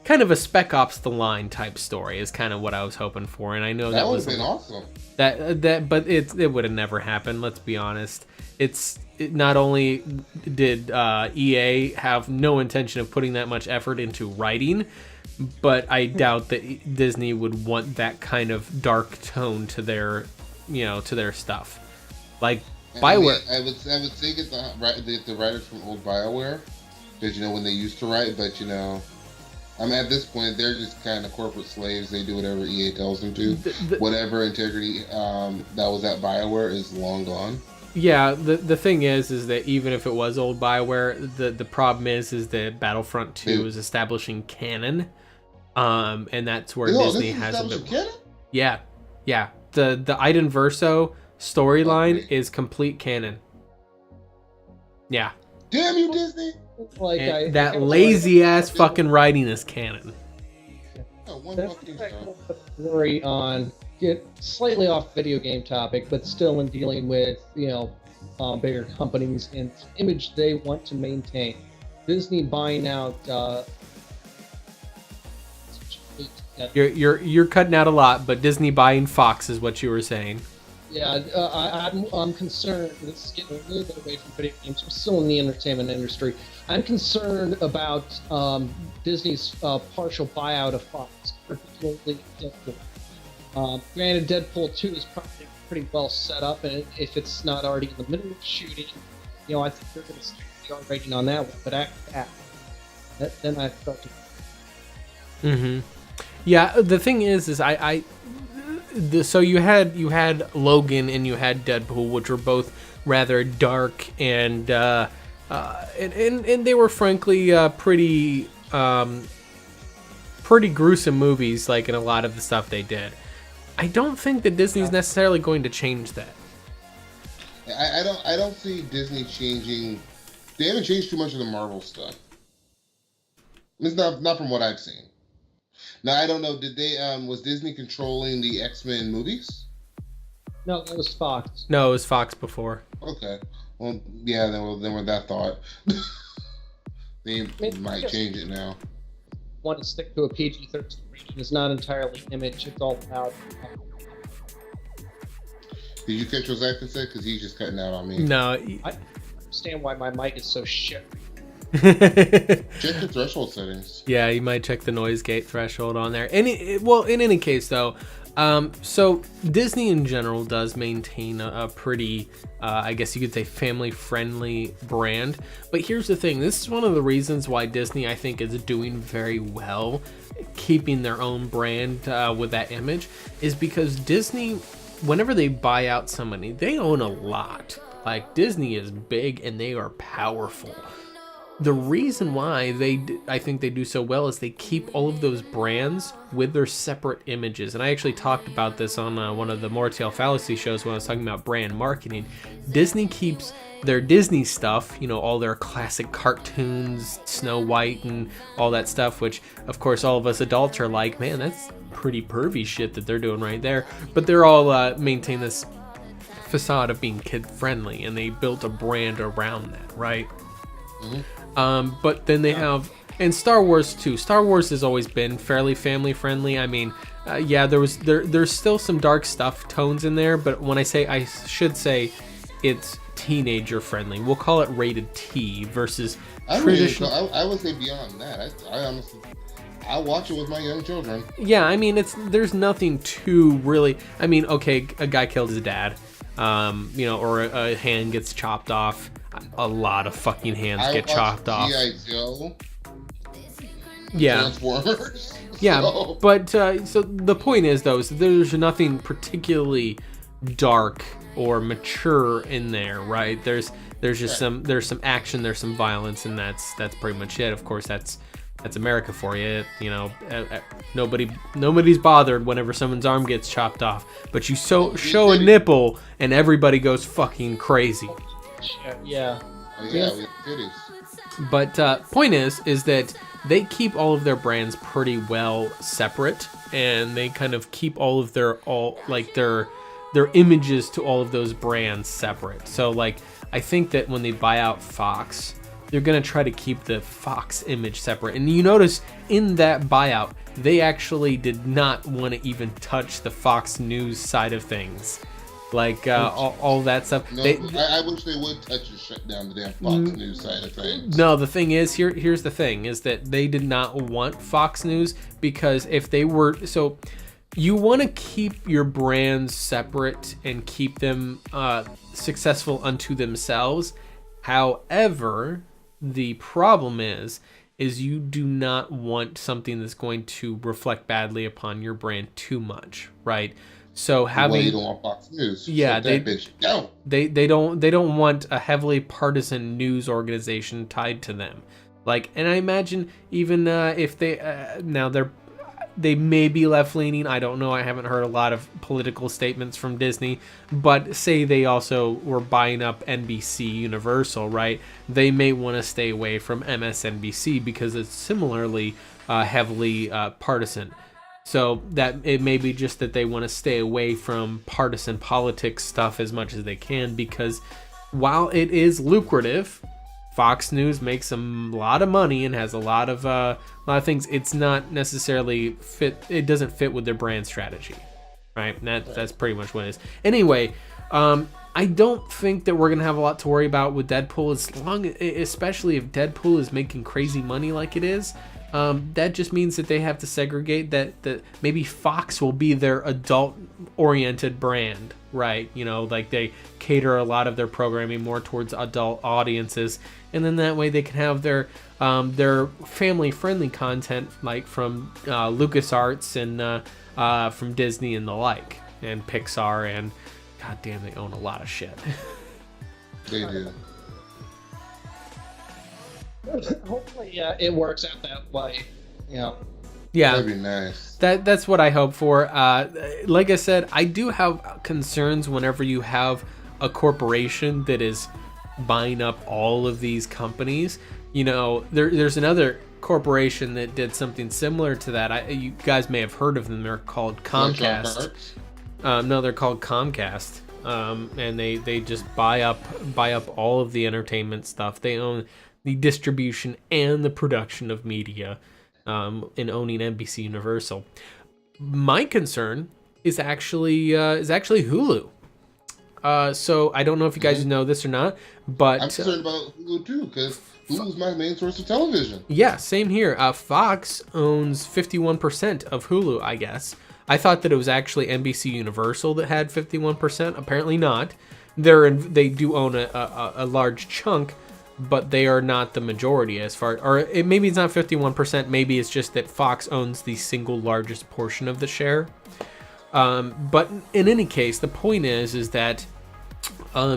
Kind of a Spec Ops The Line type story is kind of what I was hoping for. And I know that would have been awesome. But it would have never happened, let's be honest. Not only did EA have no intention of putting that much effort into writing, but I doubt that Disney would want that kind of dark tone to their, to their stuff. Like BioWare. I would say get the writers from old BioWare, because when they used to write, but at this point they're just kind of corporate slaves. They do whatever EA tells them to. Whatever integrity that was at BioWare is long gone. Yeah, the thing is that even if it was old BioWare, the problem is that Battlefront 2 is establishing canon, and that's where Disney has a bit. Canon? Yeah. The Iden Verso storyline is complete canon. Yeah. Damn you, Disney! That lazy ass fucking writing is canon. Worry on. Get slightly off video game topic, but still in dealing with bigger companies and the image they want to maintain. Disney buying out. You're cutting out a lot, but Disney buying Fox is what you were saying. Yeah, I'm concerned. This is getting a little bit away from video games. We're still in the entertainment industry. I'm concerned about Disney's partial buyout of Fox, particularly Deadpool. Granted, Deadpool 2 is probably pretty well set up, and if it's not already in the middle of shooting, I think they're going to stick the R rating on that one. But after that, then I start to. Mm-hmm. Yeah, the thing is so you had Logan and you had Deadpool, which were both rather dark and they were frankly pretty gruesome movies, like in a lot of the stuff they did. I don't think that Disney's necessarily going to change that. I don't see Disney changing. They haven't changed too much of the Marvel stuff. It's not from what I've seen. Now, I don't know, did they, was Disney controlling the X-Men movies? No, that was Fox. No, it was Fox before. Okay. Well, yeah, then with that thought, they might change it now. Want to stick to a PG-13 rating. It's not entirely image, it's all about... Did you catch what Xaiphen said? Because he's just cutting out on me. No. I understand why my mic is so shit. Check the threshold settings. Yeah, you might check the noise gate threshold on there. In any case, though, so Disney in general does maintain a pretty, I guess you could say, family-friendly brand. But here's the thing. This is one of the reasons why Disney, I think, is doing very well keeping their own brand with that image, is because Disney, whenever they buy out somebody, they own a lot. Like, Disney is big and they are powerful. The reason why I think they do so well is they keep all of those brands with their separate images. And I actually talked about this on one of the Mortiel Fallacy shows when I was talking about brand marketing. Disney keeps their Disney stuff, all their classic cartoons, Snow White and all that stuff, which of course all of us adults are like, man, that's pretty pervy shit that they're doing right there. But they're all maintain this facade of being kid friendly, and they built a brand around that, right? Mm-hmm. But then they have, and Star Wars too. Star Wars has always been fairly family friendly. I mean, yeah, there's still some dark stuff tones in there, but when I should say it's teenager friendly. We'll call it rated T versus traditional. I would say beyond that. I honestly, I watch it with my young children. Yeah, I mean, there's nothing too really. I mean, okay, a guy killed his dad, or a hand gets chopped off. A lot of fucking hands get chopped off. G.I. Joe. Yeah. Transformers. Yeah, but so the point is, though, is there's nothing particularly dark or mature in there, right? There's just there's some action, there's some violence, and that's pretty much it. Of course, that's America for you. Nobody's bothered whenever someone's arm gets chopped off, but you show a nipple and everybody goes fucking crazy. Yeah. Oh, yeah, we have titties. But point is that they keep all of their brands pretty well separate, and they kind of keep all of their images to all of those brands separate. So like, I think that when they buy out Fox, they're going to try to keep the Fox image separate. And you notice in that buyout, they actually did not want to even touch the Fox News side of things. Like all that stuff. No, I wish they would touch and shut down the damn Fox News side of things. No, the thing is, here's the thing, is that they did not want Fox News, because if they were... So you want to keep your brands separate and keep them successful unto themselves. However, the problem is you do not want something that's going to reflect badly upon your brand too much, right? So having, you don't want Fox News. Yeah, they don't want a heavily partisan news organization tied to them. Like, and I imagine even if they now they may be left leaning. I don't know. I haven't heard a lot of political statements from Disney, but say they also were buying up NBC Universal, right? They may want to stay away from MSNBC because it's similarly heavily partisan. So that it may be just that they want to stay away from partisan politics stuff as much as they can, because while it is lucrative, Fox News makes a lot of money and has a lot of things. It's not necessarily fit. It doesn't fit with their brand strategy. right? And that's pretty much what it is. Anyway, I don't think that we're gonna have a lot to worry about with Deadpool, especially if Deadpool is making crazy money like it is. That just means that they have to segregate that maybe Fox will be their adult-oriented brand, right? You know, like they cater a lot of their programming more towards adult audiences, and then that way they can have their family-friendly content, like from LucasArts and from Disney and the like, and Pixar, and god damn, they own a lot of shit. They do. Hopefully, it works out that way. Yeah. Yeah, That'd be nice. That's what I hope for. Like I said, I do have concerns whenever you have a corporation that is buying up all of these companies. You know, there's another corporation that did something similar to that. You guys may have heard of them. They're called Comcast. No, they're called Comcast. And they just buy up all of the entertainment stuff. They own the distribution and the production of media, in owning NBC Universal. My concern is actually Hulu. So I don't know if you guys know this or not, but I'm concerned about Hulu too, because Hulu's my main source of television. Yeah, same here. Fox owns 51% of Hulu, I guess. I thought that it was actually NBC Universal that had 51%. Apparently not. They do own a large chunk, but they are not the majority as far, or maybe it's not 51%. Maybe it's just that Fox owns the single largest portion of the share. But in any case, the point is that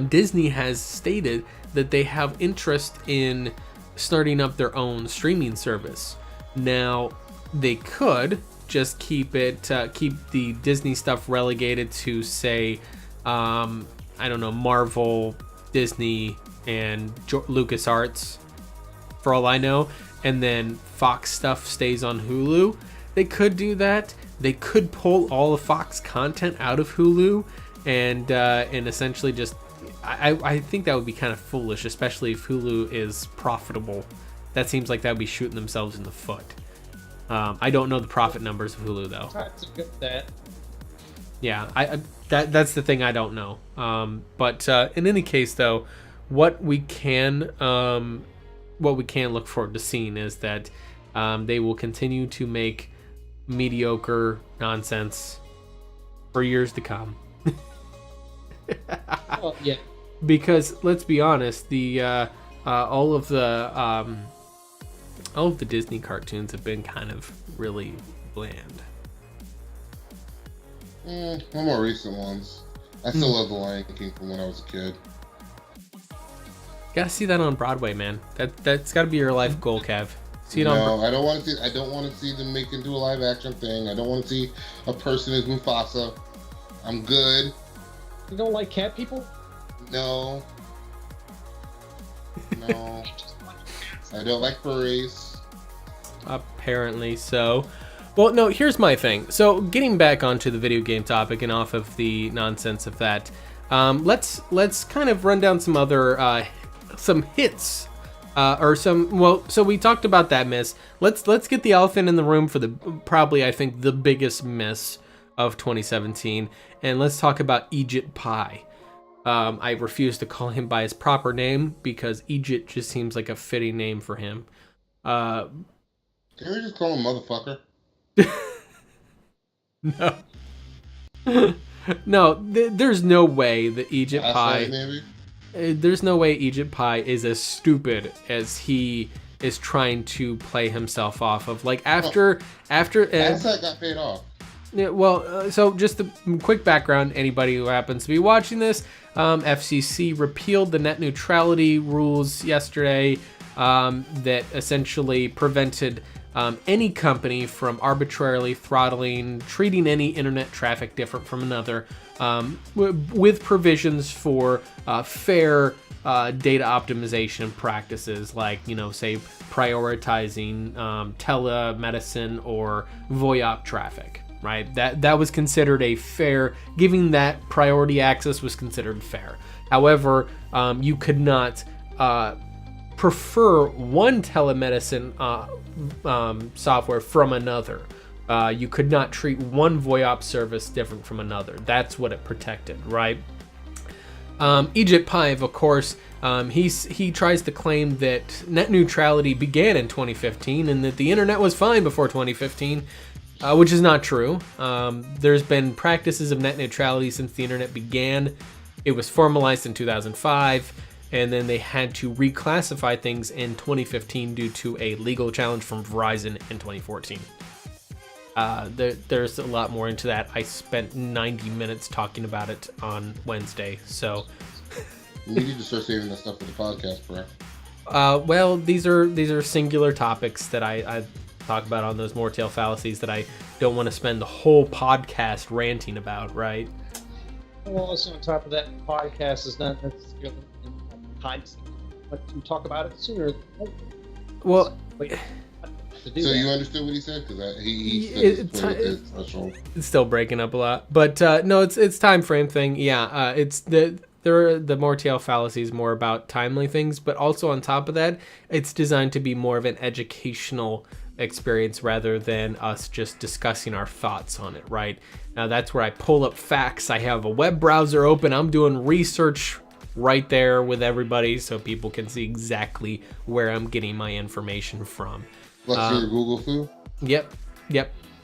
Disney has stated that they have interest in starting up their own streaming service. Now, they could just keep the Disney stuff relegated to, say, I don't know, Marvel, Disney, and LucasArts, for all I know, and then Fox stuff stays on Hulu. They could do that. They could pull all of Fox content out of Hulu and essentially just, I think that would be kind of foolish, especially if Hulu is profitable. That seems like that would be shooting themselves in the foot. I don't know the profit numbers of Hulu though. That's a good bet. Yeah, that's the thing I don't know. But in any case, though, what we can look forward to seeing is that they will continue to make mediocre nonsense for years to come. Well, yeah. Because let's be honest, all of the Disney cartoons have been kind of really bland. The more recent ones. I still love The Lion King from when I was a kid. Gotta see that on Broadway, man. That's gotta be your life goal, Kev. See it on. I don't want to see them make into a live action thing. I don't want to see a person as Mufasa. I'm good. You don't like cat people? No. I don't like furries. Apparently so. Well, no, here's my thing. So, getting back onto the video game topic and off of the nonsense of that, let's kind of run down some other some hits. So we talked about that miss. Let's get the elephant in the room for probably, I think, the biggest miss of 2017, and let's talk about Egypt Pie. I refuse to call him by his proper name because Egypt just seems like a fitting name for him. Can we just call him motherfucker? No, there's no way that Egypt Pie. Maybe? There's no way Egypt Pie is as stupid as he is trying to play himself off of. Like after Asset got paid off. Yeah, well, so just a quick background, anybody who happens to be watching this, FCC repealed the net neutrality rules yesterday that essentially prevented any company from arbitrarily treating any internet traffic different from another, with provisions for fair data optimization practices, like, say, prioritizing telemedicine or VoIP traffic. Right, that was considered a fair. Giving that priority access was considered fair. However, you could not prefer one telemedicine software from another. You could not treat one VoIP service different from another. That's what it protected, right? Xaiphen, of course, he tries to claim that net neutrality began in 2015 and that the internet was fine before 2015, which is not true. There's been practices of net neutrality since the internet began. It was formalized in 2005, and then they had to reclassify things in 2015 due to a legal challenge from Verizon in 2014. There's a lot more into that. I spent 90 minutes talking about it on Wednesday, so we need to start saving that stuff for the podcast, bro. Well, these are singular topics that I talk about on those Mortiel fallacies that I don't want to spend the whole podcast ranting about, right? Well, also on top of that, podcast is not necessarily time, but to talk about it sooner. Well. So you understood what he said? Because he said it's still breaking up a lot, but no, it's time frame thing. Yeah, it's the Mortiel fallacy is more about timely things, but also on top of that, it's designed to be more of an educational experience rather than us just discussing our thoughts on it. Right now, that's where I pull up facts. I have a web browser open. I'm doing research right there with everybody, so people can see exactly where I'm getting my information from. Plus your Google foo? Yep.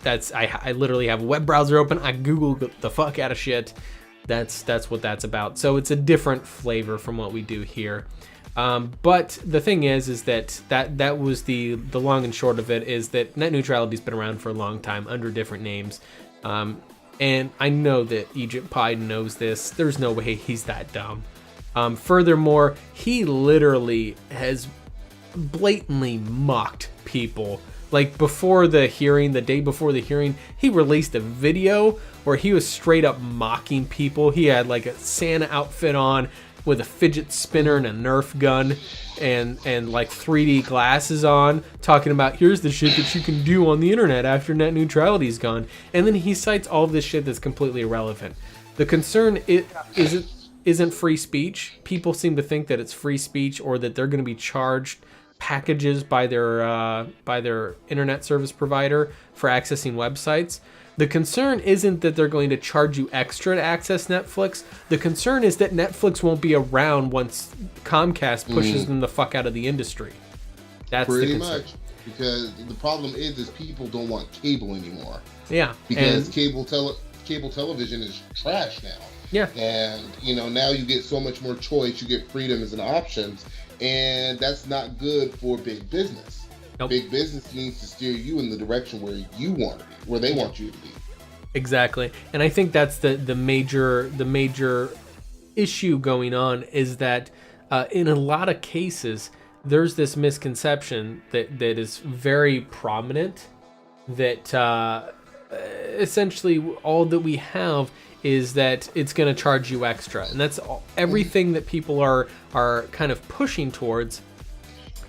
That's I literally have a web browser open. I Google the fuck out of shit. That's what that's about. So it's a different flavor from what we do here. But the thing is that was the long and short of it is that net neutrality's been around for a long time under different names. And I know that Xaiphen knows this. There's no way he's that dumb. Furthermore, he literally has blatantly mocked people. Like before the hearing, the day before the hearing, he released a video where he was straight up mocking people. He had like a Santa outfit on with a fidget spinner and a Nerf gun and like 3D glasses on, talking about here's the shit that you can do on the internet after net neutrality's gone. And then he cites all of this shit that's completely irrelevant. The concern isn't free speech. People seem to think that it's free speech or that they're going to be charged packages by their internet service provider for accessing websites. The concern isn't that they're going to charge you extra to access Netflix. The concern is that Netflix won't be around once Comcast pushes them the fuck out of the industry. That's pretty the concern. much, because the problem is people don't want cable anymore. Yeah, because cable television is trash now. Yeah, and now you get so much more choice. You get freedom as an option. And that's not good for big business. Nope. Big business needs to steer you in the direction where you want to be, where they want you to be. Exactly. And I think that's the major issue going on is that in a lot of cases, there's this misconception that is very prominent that essentially all that we have is that it's going to charge you extra, and that's everything that people are kind of pushing towards.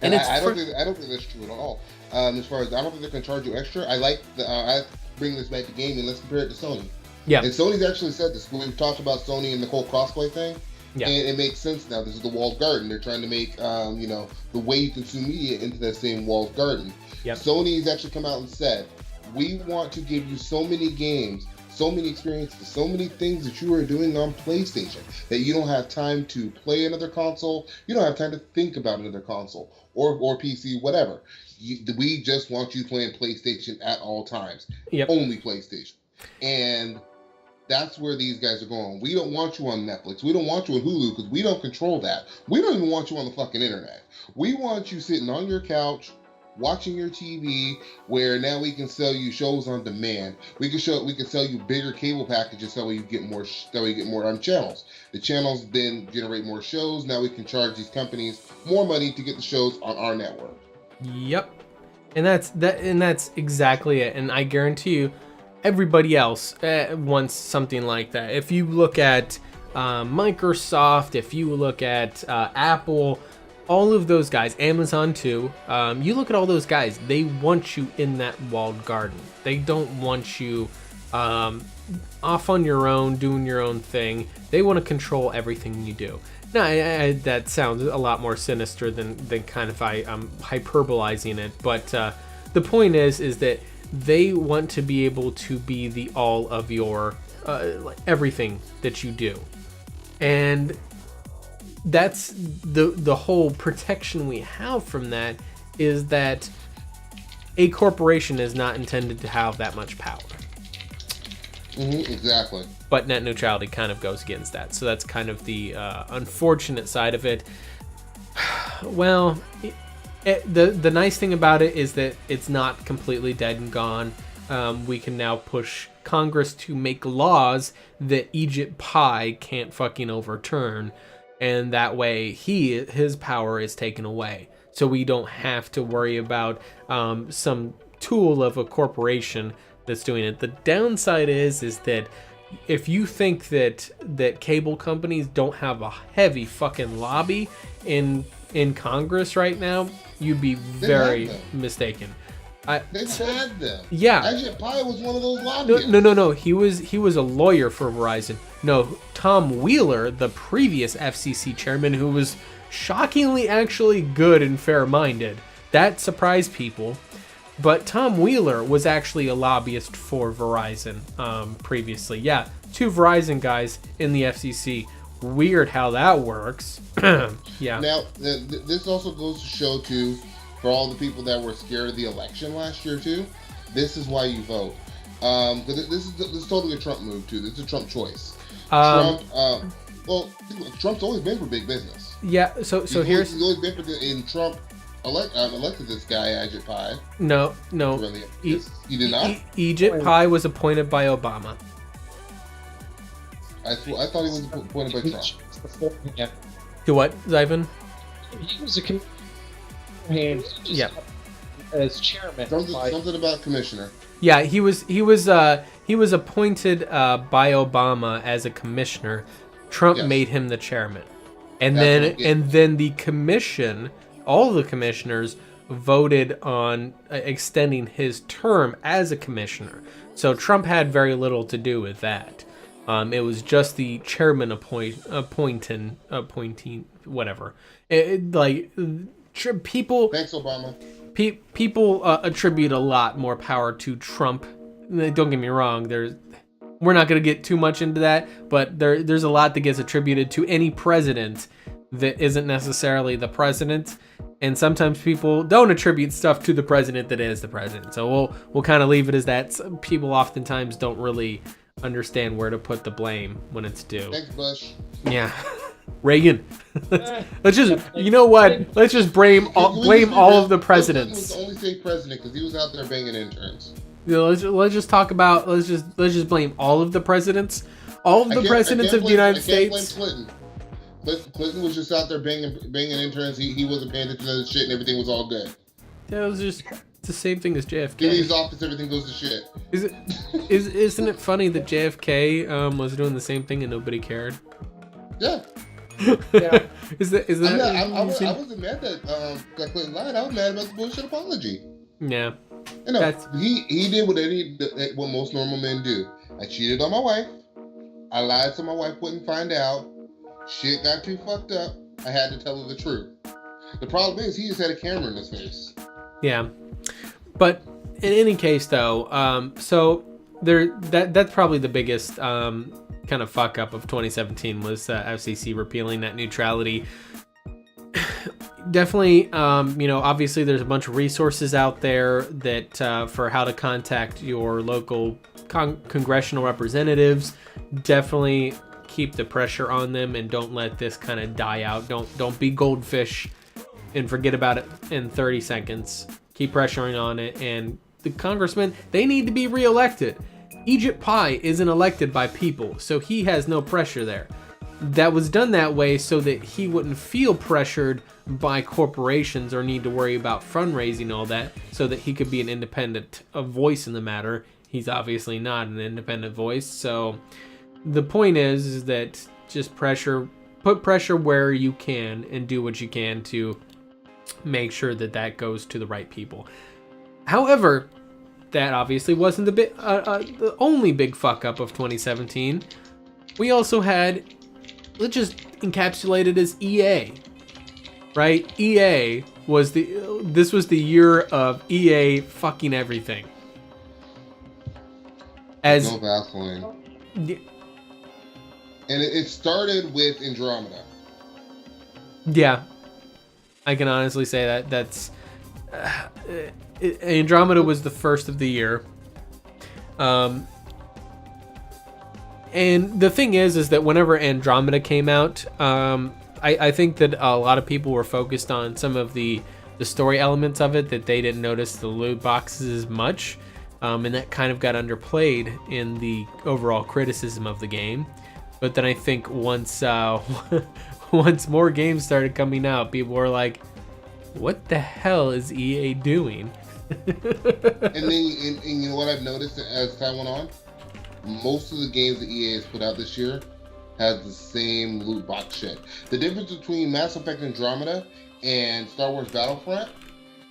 And I don't think that's true at all. As far as I don't think they can charge you extra. I bring this back to gaming. Let's compare it to Sony. Yeah. And Sony's actually said this. We've talked about Sony and the whole crossplay thing. Yeah. And it makes sense now. This is the walled garden. They're trying to make the way you consume media into that same walled garden. Yep. Sony's actually come out and said, we want to give you so many games, so many experiences, so many things that you are doing on PlayStation that you don't have time to play another console. You don't have time to think about another console or PC, whatever. We just want you playing PlayStation at all times. Yep. Only PlayStation. And that's where these guys are going. We don't want you on Netflix. We don't want you on Hulu because we don't control that. We don't even want you on the fucking internet. We want you sitting on your couch, watching your TV, where now we can sell you shows on demand. We can sell you bigger cable packages so you get more channels. The channels then generate more shows. Now we can charge these companies more money to get the shows on our network. Yep. And that's exactly it. And I guarantee you everybody else wants something like that. If you look at Microsoft, if you look at Apple, all of those guys, Amazon too, you look at all those guys, they want you in that walled garden. They don't want you off on your own, doing your own thing. They want to control everything you do. Now, that sounds a lot more sinister than kind of I'm hyperbolizing it. But the point is that they want to be able to be the all of your everything that you do, and that's the whole protection we have from that, is that a corporation is not intended to have that much power. Exactly. But net neutrality kind of goes against that, so that's kind of the unfortunate side of it. Well, the nice thing about it is that it's not completely dead and gone. We can now push Congress to make laws that Egypt Pie can't fucking overturn, and that way his power is taken away. So we don't have to worry about some tool of a corporation that's doing it. The downside is that if you think that cable companies don't have a heavy fucking lobby in Congress right now, you'd be very mistaken. They've had them. Yeah. Egypt Pie was one of those lobbyists. No. He was a lawyer for Verizon. No, Tom Wheeler, the previous FCC chairman, who was shockingly actually good and fair-minded. That surprised people. But Tom Wheeler was actually a lobbyist for Verizon previously. Yeah, 2 Verizon guys in the FCC. Weird how that works. Yeah. Now, this also goes to show, too, for all the people that were scared of the election last year, too, this is why you vote. Because this is totally a Trump move, too. This is a Trump choice. Trump's always been for big business. Yeah, so here's... He's always been for Trump elected this guy, Egypt Pie. No. Really? He did not? Egypt Pie was appointed by Obama. I thought he was appointed by Trump. To what, Xaiphen? He was as chairman. Something about commissioner. Yeah, he was appointed by Obama as a commissioner. Trump made him the chairman, and then the commission, all the commissioners voted on extending his term as a commissioner. So Trump had very little to do with that. It was just the chairman appointing whatever. People. Thanks, Obama. People attribute a lot more power to Trump. Don't get me wrong. We're not going to get too much into that, but there's a lot that gets attributed to any president that isn't necessarily the president. And sometimes people don't attribute stuff to the president that is the president. So we'll kind of leave it as that. Some people oftentimes don't really understand where to put the blame when it's due. Thanks, Bush. Yeah. Reagan. Let's just, you know what? Let's just blame all of the presidents. He was the only safe president because he was out there banging interns. You know, let's just talk about, let's just blame all of the presidents. All of the presidents of the United States. Clinton was just out there banging interns. He wasn't paying attention to the shit, and everything was all good. Yeah, it was just the same thing as JFK. In his office, everything goes to shit. Isn't it funny that JFK was doing the same thing and nobody cared? Yeah. Yeah. Is that? I wasn't mad that Clinton lied. I was mad about the bullshit apology. Yeah. You know, he did what most normal men do. I cheated on my wife. I lied so my wife wouldn't find out. Shit got too fucked up. I had to tell her the truth. The problem is he just had a camera in his face. Yeah. But in any case, though, so that's probably the biggest kind of fuck up of 2017 was FCC repealing net neutrality. Definitely, obviously there's a bunch of resources out there that for how to contact your local congressional representatives. Definitely keep the pressure on them and don't let this kind of die out. Don't be goldfish and forget about it in 30 seconds. Keep pressuring on it, and the congressmen, they need to be reelected. Egypt Pie isn't elected by people, so he has no pressure there. That was done that way so that he wouldn't feel pressured by corporations or need to worry about fundraising and all that, so that he could be an independent voice in the matter. He's obviously not an independent voice, so the point is that just put pressure where you can and do what you can to make sure that goes to the right people. However, that obviously wasn't the only big fuck up of 2017. We also had, let's just encapsulate it as EA, right? EA this was the year of EA fucking everything. There's As no Vaseline. yeah, And it started with Andromeda. yeah, I can honestly say that Andromeda was the first of the year. And the thing is that whenever Andromeda came out, I think that a lot of people were focused on some of the story elements of it, that they didn't notice the loot boxes as much, and that kind of got underplayed in the overall criticism of the game. But then I think once once more games started coming out, people were like, "What the hell is EA doing?" And then, and you know what I've noticed as time went on? Most of the games that EA has put out this year has the same loot box shit. The difference between Mass Effect Andromeda and Star Wars Battlefront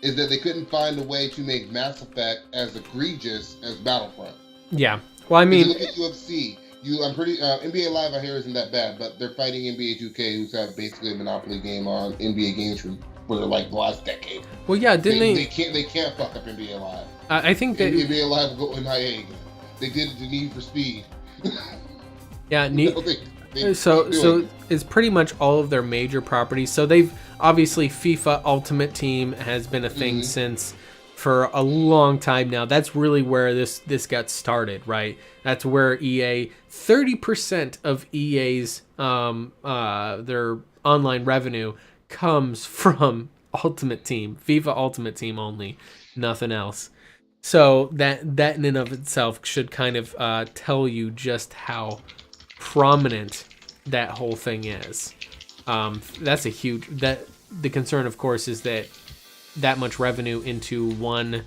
is that they couldn't find a way to make Mass Effect as egregious as Battlefront. Yeah. Well, I mean, if you look at UFC. I'm pretty NBA Live I hear isn't that bad, but they're fighting NBA 2K, who's had basically a monopoly game on NBA games for like the last decade. Well, yeah, didn't they? They can't fuck up NBA Live. I think that NBA Live will go MIA again. They did the Need for Speed. Yeah, so it's pretty much all of their major properties. So they've obviously FIFA Ultimate Team has been a thing since for a long time now. That's really where this got started, right? That's where EA 30% of EA's their online revenue comes from Ultimate Team, FIFA Ultimate Team only, nothing else. So that in and of itself should kind of tell you just how prominent that whole thing is. That's a huge, the concern of course is that much revenue into one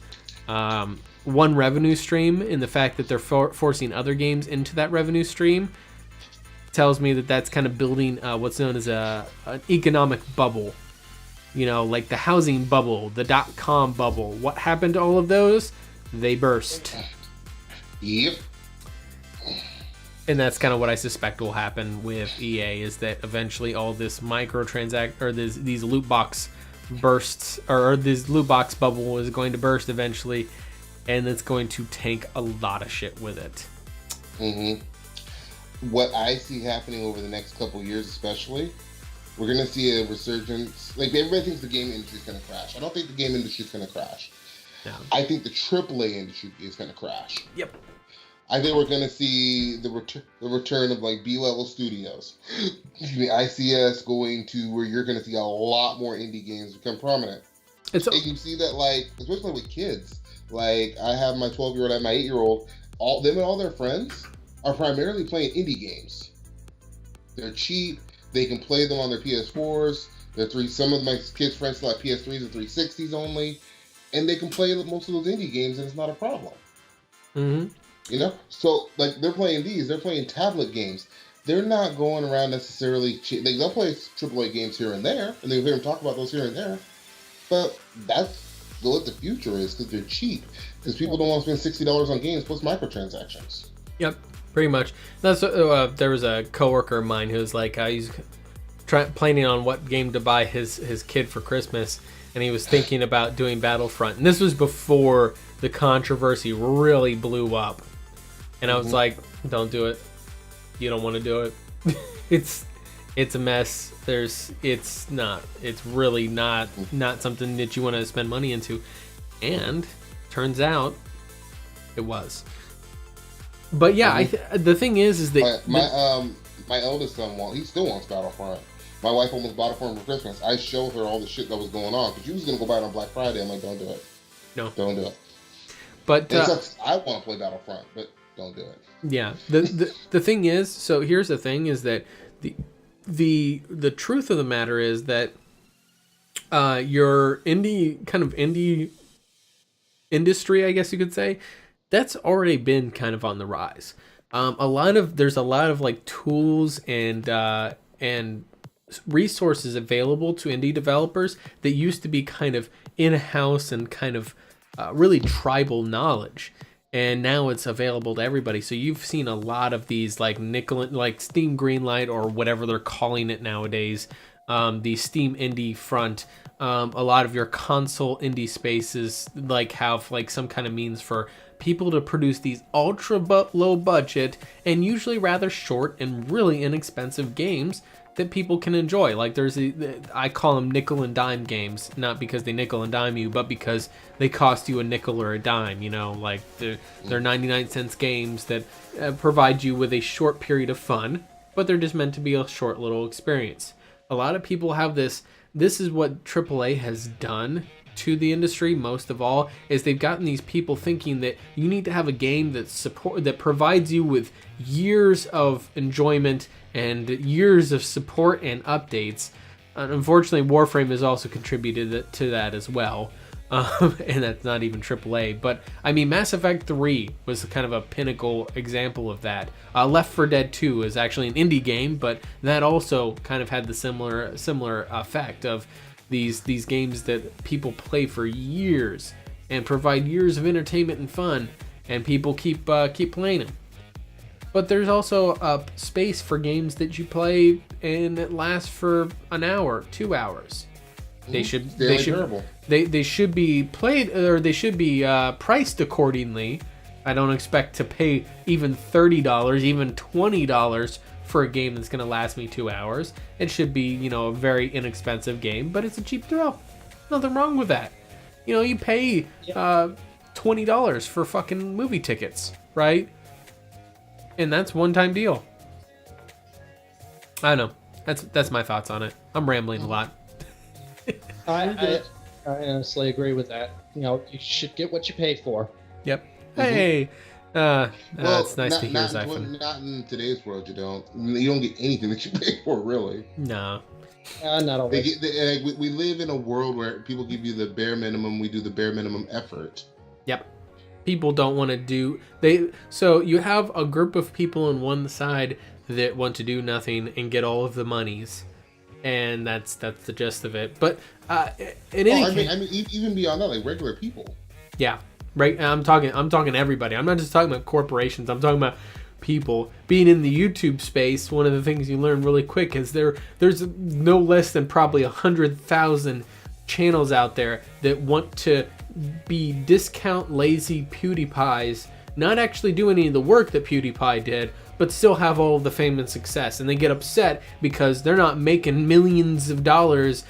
revenue stream, and the fact that they're forcing other games into that revenue stream tells me that that's kind of building what's known as an economic bubble. You know, like the housing bubble, the .com bubble. What happened to all of those? They burst. Yep. And that's kind of what I suspect will happen with EA, is that eventually all this these loot box bursts, or this loot box bubble is going to burst eventually, and it's going to tank a lot of shit with it. What I see happening over the next couple years especially, we're going to see a resurgence. Like, everybody thinks the game industry is going to crash. I don't think the game industry is going to crash. No. I think the AAA industry is going to crash. Yep. I think we're going to see the return of, like, B-level studios. ICS going to where you're going to see a lot more indie games become prominent. And you see that, like, especially with kids. Like, I have my 12-year-old and my 8-year-old. All them and all their friends are primarily playing indie games. They're cheap. They can play them on their PS4s. Some of my kids' friends still have PS3s and 360s only, and they can play most of those indie games, and it's not a problem. You know, so like they're playing tablet games. They're not going around necessarily. They'll play AAA games here and there, and they'll hear them talk about those here and there. But that's what the future is, because they're cheap. Because people don't want to spend $60 on games plus microtransactions. Yep. Pretty much. That's there was a coworker of mine who was like, he's planning on what game to buy his kid for Christmas, and he was thinking about doing Battlefront. And this was before the controversy really blew up. And I was like, don't do it. You don't want to do it. It's a mess. It's really not something that you want to spend money into. And turns out it was. But yeah, the thing is that my eldest son he still wants Battlefront. My wife almost bought it for him for Christmas. I showed her all the shit that was going on, because she was gonna go buy it on Black Friday. I'm like, don't do it. No, don't do it. But I want to play Battlefront, but don't do it. Yeah. The thing is, so here's the thing: is that the truth of the matter is that your indie industry, I guess you could say, that's already been kind of on the rise. There's a lot of like tools and resources available to indie developers that used to be kind of in-house and kind of really tribal knowledge, and now it's available to everybody. So you've seen a lot of these like Steam Greenlight or whatever they're calling it nowadays, the Steam indie front, a lot of your console indie spaces like have like some kind of means for people to produce these ultra low budget and usually rather short and really inexpensive games that people can enjoy. Like I call them nickel and dime games, not because they nickel and dime you, but because they cost you a nickel or a dime, you know, like they're 99 cents games that provide you with a short period of fun, but they're just meant to be a short little experience. A lot of people have this is what AAA has done to the industry most of all, is they've gotten these people thinking that you need to have a game that provides you with years of enjoyment and years of support and updates. Unfortunately, Warframe has also contributed to that as well. And that's not even AAA. But, I mean, Mass Effect 3 was kind of a pinnacle example of that. Left 4 Dead 2 is actually an indie game, but that also kind of had the similar effect of these games that people play for years and provide years of entertainment and fun, and people keep playing them. But there's also a space for games that you play and that last for an hour, 2 hours. They should be played, or they should be priced accordingly. I don't expect to pay even $30, even $20 for a game that's going to last me 2 hours. It should be, you know, a very inexpensive game, but it's a cheap thrill. Nothing wrong with that. You know, you pay $20 for fucking movie tickets, right? And that's one-time deal. I don't know. That's my thoughts on it. I'm rambling a lot. I honestly agree with that. You know, you should get what you pay for. Yep. Hey, it's nice to hear, Xaiphen. Not in today's world, you don't. You don't get anything that you pay for, really. No. Not always. We live in a world where people give you the bare minimum. We do the bare minimum effort. Yep. People don't want to do so you have a group of people on one side that want to do nothing and get all of the monies, and that's the gist of it. But even beyond that, like regular people. Yeah, right. I'm talking everybody. I'm not just talking about corporations. I'm talking about people. Being in the YouTube space, one of the things you learn really quick is there's no less than probably 100,000 channels out there that want to be discount lazy PewDiePies, not actually do any of the work that PewDiePie did, but still have all of the fame and success. And they get upset because they're not making millions of dollars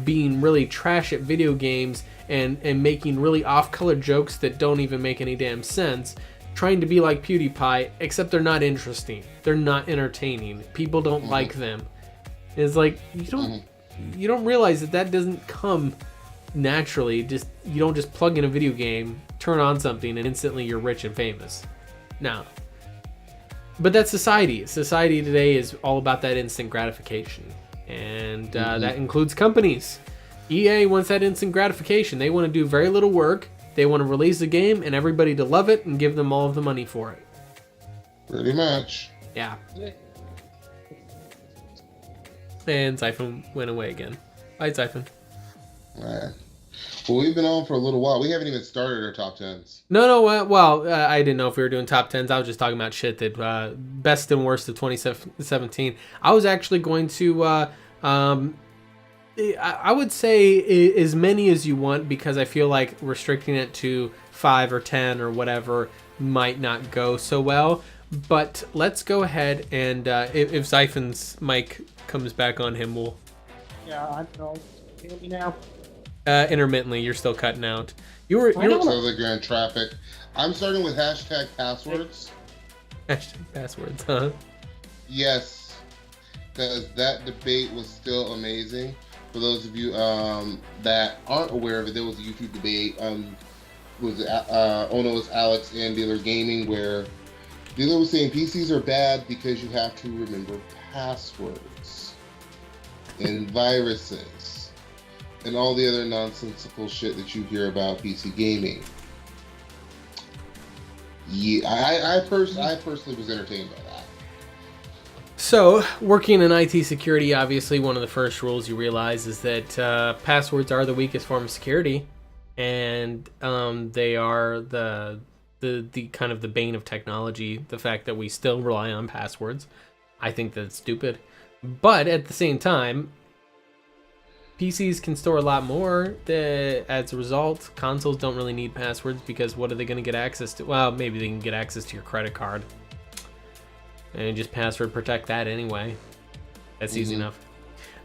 being really trash at video games and making really off-color jokes that don't even make any damn sense, trying to be like PewDiePie, except they're not interesting. They're not entertaining. People don't like them. It's like, you don't realize that doesn't come naturally. You don't just plug in a video game, turn on something, and instantly you're rich and famous. No. But that's society. Society today is all about that instant gratification. And that includes companies. EA wants that instant gratification. They want to do very little work. They want to release a game and everybody to love it and give them all of the money for it. Pretty much. Yeah. And Xaiphen went away again. Bye, Xaiphen. Alright. Well, we've been on for a little while. We haven't even started our top 10s. No. I didn't know if we were doing top 10s. I was just talking about shit that best and worst of 2017. I was actually going to, I would say as many as you want, because I feel like restricting it to 5 or 10 or whatever might not go so well. But let's go ahead and if Xaiphen's mic comes back on him, we'll... Yeah, I know. Hear me now? Intermittently, you're still cutting out. You were So the grand traffic. I'm starting with hashtag passwords. Hashtag passwords, huh? Yes, because that debate was still amazing. For those of you that aren't aware of it, there was a YouTube debate. Ono's Alex and Dealer Gaming, where Dealer was saying PCs are bad because you have to remember passwords and viruses and all the other nonsensical shit that you hear about PC gaming. Yeah, I personally was entertained by that. So, working in IT security, obviously one of the first rules you realize is that passwords are the weakest form of security, and they are the kind of the bane of technology. The fact that we still rely on passwords, I think that's stupid. But at the same time, PCs can store a lot more. As a result, consoles don't really need passwords because what are they going to get access to? Well, maybe they can get access to your credit card and just password protect that anyway. That's easy enough.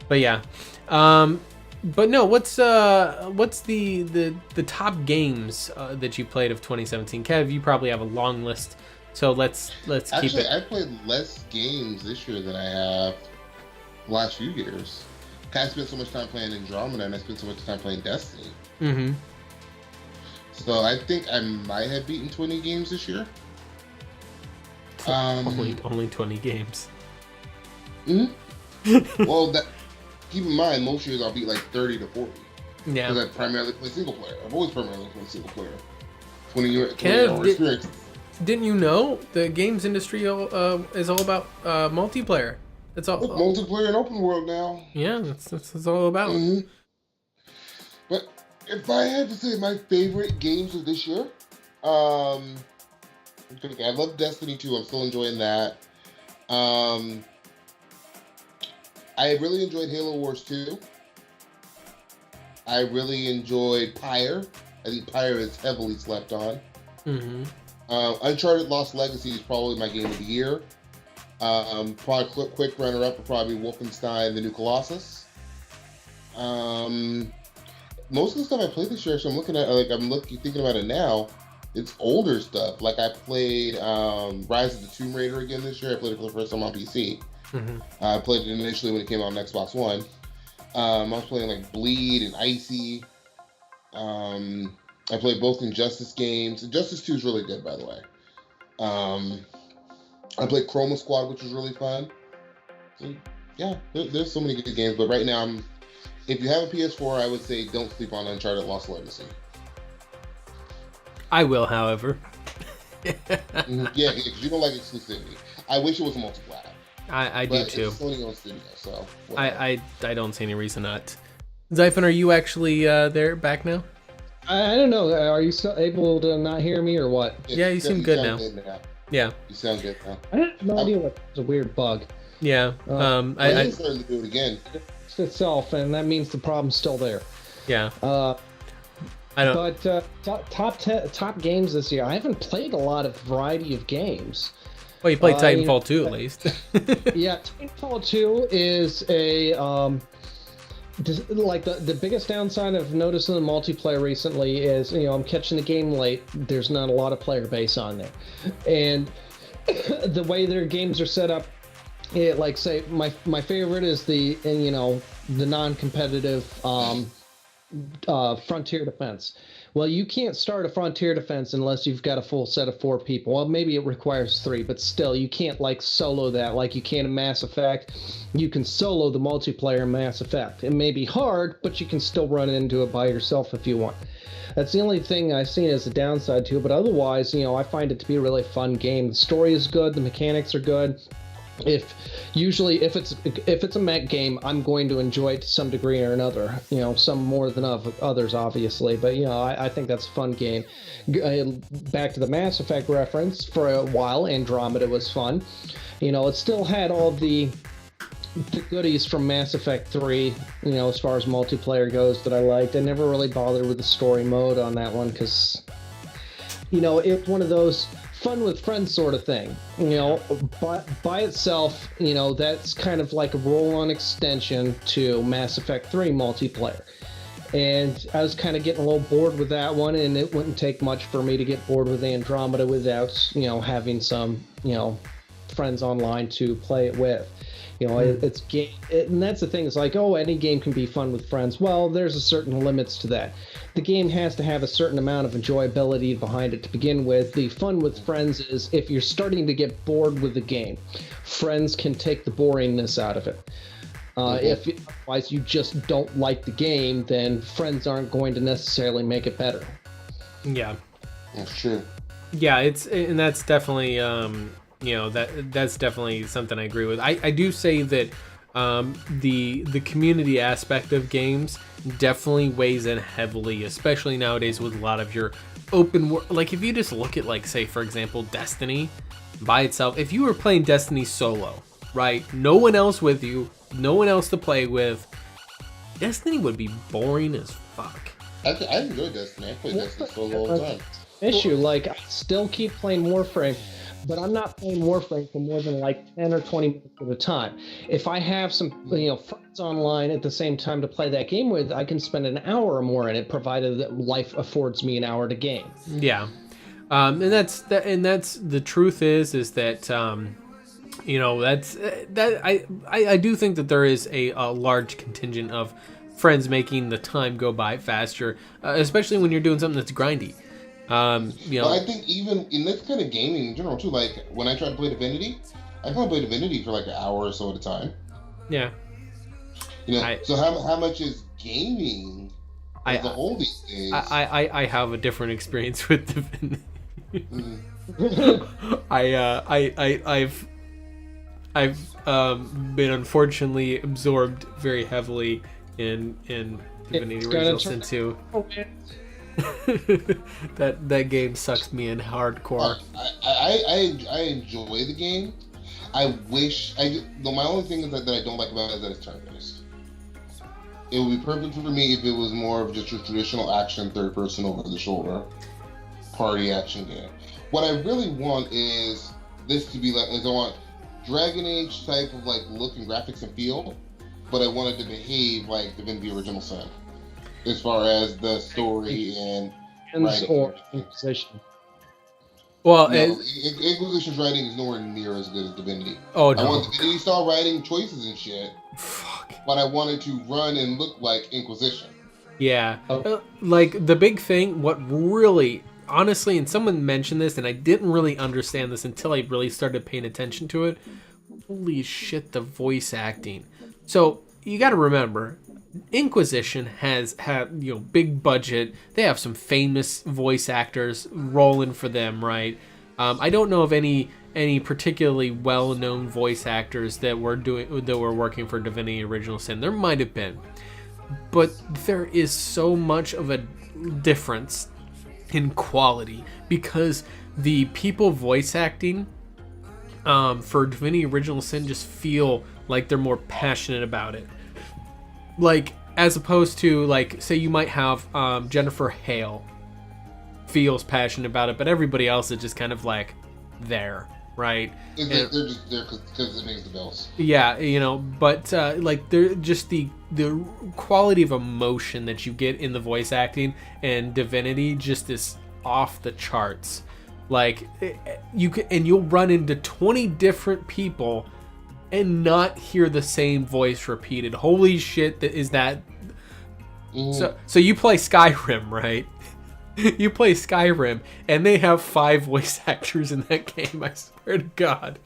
But yeah, but no. What's the top games that you played of 2017? Kev, you probably have a long list, so let's keep it. I played less games this year than I have the last few years. I spent so much time playing Andromeda, and I spent so much time playing Destiny. Mm-hmm. So I think I might have beaten 20 games this year. Only 20 games. Well, keep in mind, most years I'll beat like 30 to 40. Yeah. Because I primarily play single player. I've always primarily played single player. 20 hour experience. Didn't you know the games industry is all about multiplayer? It's all multiplayer and open world now. Yeah, that's what it's all about. But if I had to say my favorite games of this year, I love Destiny 2. I'm still enjoying that. I really enjoyed Halo Wars 2. I really enjoyed Pyre. I think Pyre is heavily slept on. Uncharted Lost Legacy is probably my game of the year. Probably quick runner-up would probably be Wolfenstein: The New Colossus. Most of the stuff I played this year, so I'm looking at, thinking about it now, it's older stuff. Like I played Rise of the Tomb Raider again this year. I played it for the first time on PC. I played it initially when it came out on Xbox One. I was playing like Bleed and Icy. I played both Injustice games. Injustice 2 is really good, by the way. I played Chroma Squad, which was really fun. So, yeah, there's so many good games. But right now, if you have a PS4, I would say don't sleep on Uncharted Lost Legacy. I will, however. Yeah, because you don't like exclusivity. I wish it was a multiplayer. I do too. It's Sony owned studio, so I don't see any reason not. Xaiphen, are you actually there back now? I don't know. Are you still able to not hear me or what? Yeah, you seem good now. Yeah. You sound good now. I have no idea what. It's a weird bug. Yeah. I started to do it again. It's itself, and that means the problem's still there. Yeah. I don't. But top games this year. I haven't played a lot of variety of games. Well, you played Titanfall 2 at least. Yeah, Titanfall 2 is a like the biggest downside I've noticed in the multiplayer recently is, I'm catching the game late. There's not a lot of player base on there, and the way their games are set up, like say my favorite is the non-competitive Frontier Defense. Well, you can't start a Frontier Defense unless you've got a full set of 4 people. Well, maybe it requires 3, but still, you can't solo that like you can in Mass Effect. You can solo the multiplayer in Mass Effect. It may be hard, but you can still run into it by yourself if you want. That's the only thing I've seen as a downside to it, but otherwise, I find it to be a really fun game. The story is good, the mechanics are good. If it's a mech game, I'm going to enjoy it to some degree or another. Some more than others, obviously. But I think that's a fun game. Back to the Mass Effect reference, for a while, Andromeda was fun. It still had all the goodies from Mass Effect 3. As far as multiplayer goes, that I liked. I never really bothered with the story mode on that one because, it's one of those fun with friends sort of thing, but by itself, that's kind of like a roll-on extension to Mass Effect 3 multiplayer. And I was kind of getting a little bored with that one, and it wouldn't take much for me to get bored with Andromeda without, having some, friends online to play it with. It's game, and that's the thing. It's like, any game can be fun with friends. Well, there's a certain limits to that. The game has to have a certain amount of enjoyability behind it to begin with. The fun with friends is if you're starting to get bored with the game, friends can take the boringness out of it. If otherwise you just don't like the game, then friends aren't going to necessarily make it better. Yeah, that's true. Yeah, and that's definitely that's definitely something I agree with. I do say that the community aspect of games definitely weighs in heavily, especially nowadays with a lot of your open world. Like if you just look at, like, say for example, Destiny by itself. If you were playing Destiny solo, right, no one else with you, no one else to play with, Destiny would be boring as fuck. I enjoy Destiny. I played Destiny for a long time. Issue, like, I still keep playing Warframe, but I'm not playing Warframe for more than like 10 or 20 minutes at a time. If I have some, friends online at the same time to play that game with, I can spend an hour or more in it, provided that life affords me an hour to game. Yeah, and that's the truth is that I do think that there is a large contingent of friends making the time go by faster, especially when you're doing something that's grindy. But I think even in this kind of gaming in general too, like when I try to play Divinity, I can only play Divinity for like an hour or so at a time. Yeah. So how much is gaming as a whole these days? I have a different experience with Divinity. I've been unfortunately absorbed very heavily in Divinity Original Sin 2. that game sucks me in hardcore. I enjoy the game. My only thing is that I don't like about it is that it's turn-based. It would be perfect for me if it was more of just a traditional action, third-person over-the-shoulder party action game. What I really want is this to be like, I want Dragon Age type of like look and graphics and feel, but I want it to behave like Divinity Original Sin, as far as the story and writing. Or Inquisition. Well, Inquisition's writing is nowhere near as good as Divinity. Oh, no. I want Divinity style writing choices and shit. Fuck. But I want it to run and look like Inquisition. Yeah. Like, the big thing, what really, honestly, and someone mentioned this, and I didn't really understand this until I really started paying attention to it. Holy shit, the voice acting. So, you gotta remember, Inquisition has had, big budget. They have some famous voice actors rolling for them, right? I don't know of any particularly well-known voice actors that were working for Divinity Original Sin. There might have been, but there is so much of a difference in quality because the people voice acting for Divinity Original Sin just feel like they're more passionate about it. Like, as opposed to, like, say you might have Jennifer Hale feels passionate about it, but everybody else is just kind of like there, right? They're just there because it makes the bells. Yeah, but like they're just the quality of emotion that you get in the voice acting and Divinity just is off the charts. Like you'll run into 20 different people and not hear the same voice repeated. Holy shit, is that... So you play Skyrim, right? You play Skyrim, and they have 5 voice actors in that game, I swear to God.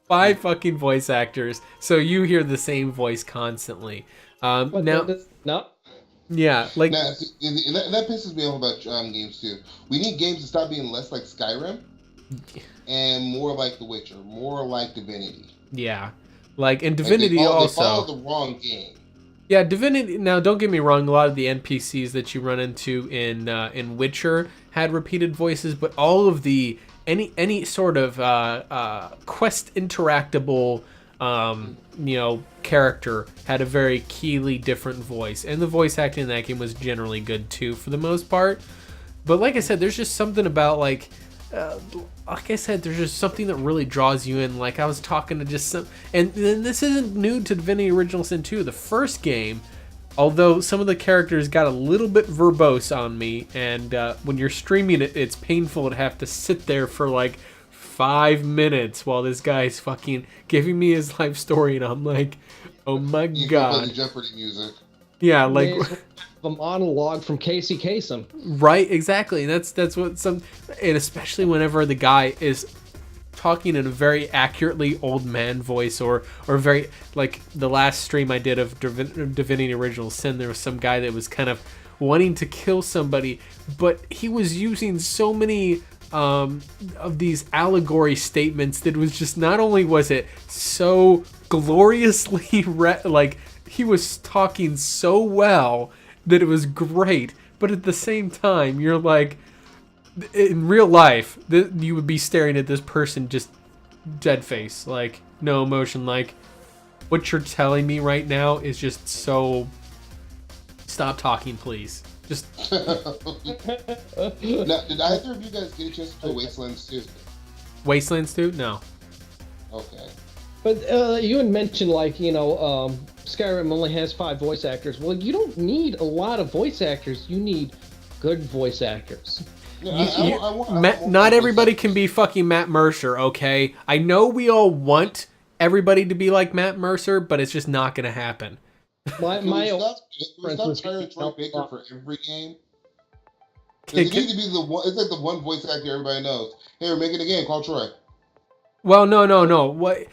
5 fucking voice actors, so you hear the same voice constantly. No. Yeah, like... Now, that pisses me off about games, too. We need games to stop being less like Skyrim and more like The Witcher, more like Divinity. Yeah. Like, and Divinity also... They follow the wrong game. Yeah, Divinity... Now, don't get me wrong, a lot of the NPCs that you run into in Witcher had repeated voices, but all of the... Any sort of quest interactable, character had a very keenly different voice. And the voice acting in that game was generally good, too, for the most part. But like I said, there's just something about, like I said, there's just something that really draws you in. Like, I was talking to just some... And this isn't new to Divinity Original Sin 2. The first game, although some of the characters got a little bit verbose on me, and when you're streaming it, it's painful to have to sit there for, like, 5 minutes while this guy's fucking giving me his life story, and I'm like, oh my God. You the Jeopardy music. Yeah, like... a monologue from Casey Kasem. Right, exactly. And that's what and especially whenever the guy is talking in a very accurately old man voice or very, like the last stream I did of Divinity Original Sin, there was some guy that was kind of wanting to kill somebody, but he was using so many of these allegory statements that was just, not only was it so gloriously like he was talking so well that it was great, but at the same time, you're like, in real life, you would be staring at this person just dead face, like, no emotion, like, what you're telling me right now is just so Stop talking, please. Just. Now, did either of you guys get a chance to play Wastelands 2? Wastelands 2? No. Okay. But you had mentioned, like, Skyrim only has 5 voice actors. Well, you don't need a lot of voice actors. You need good voice actors. Not everybody can be fucking Matt Mercer, okay? I know we all want everybody to be like Matt Mercer, but it's just not going to happen. Stop hiring Troy Baker for every game. It needs to be the one. It's like the one voice actor everybody knows. Hey, we're making a game called Troy. Well, no. What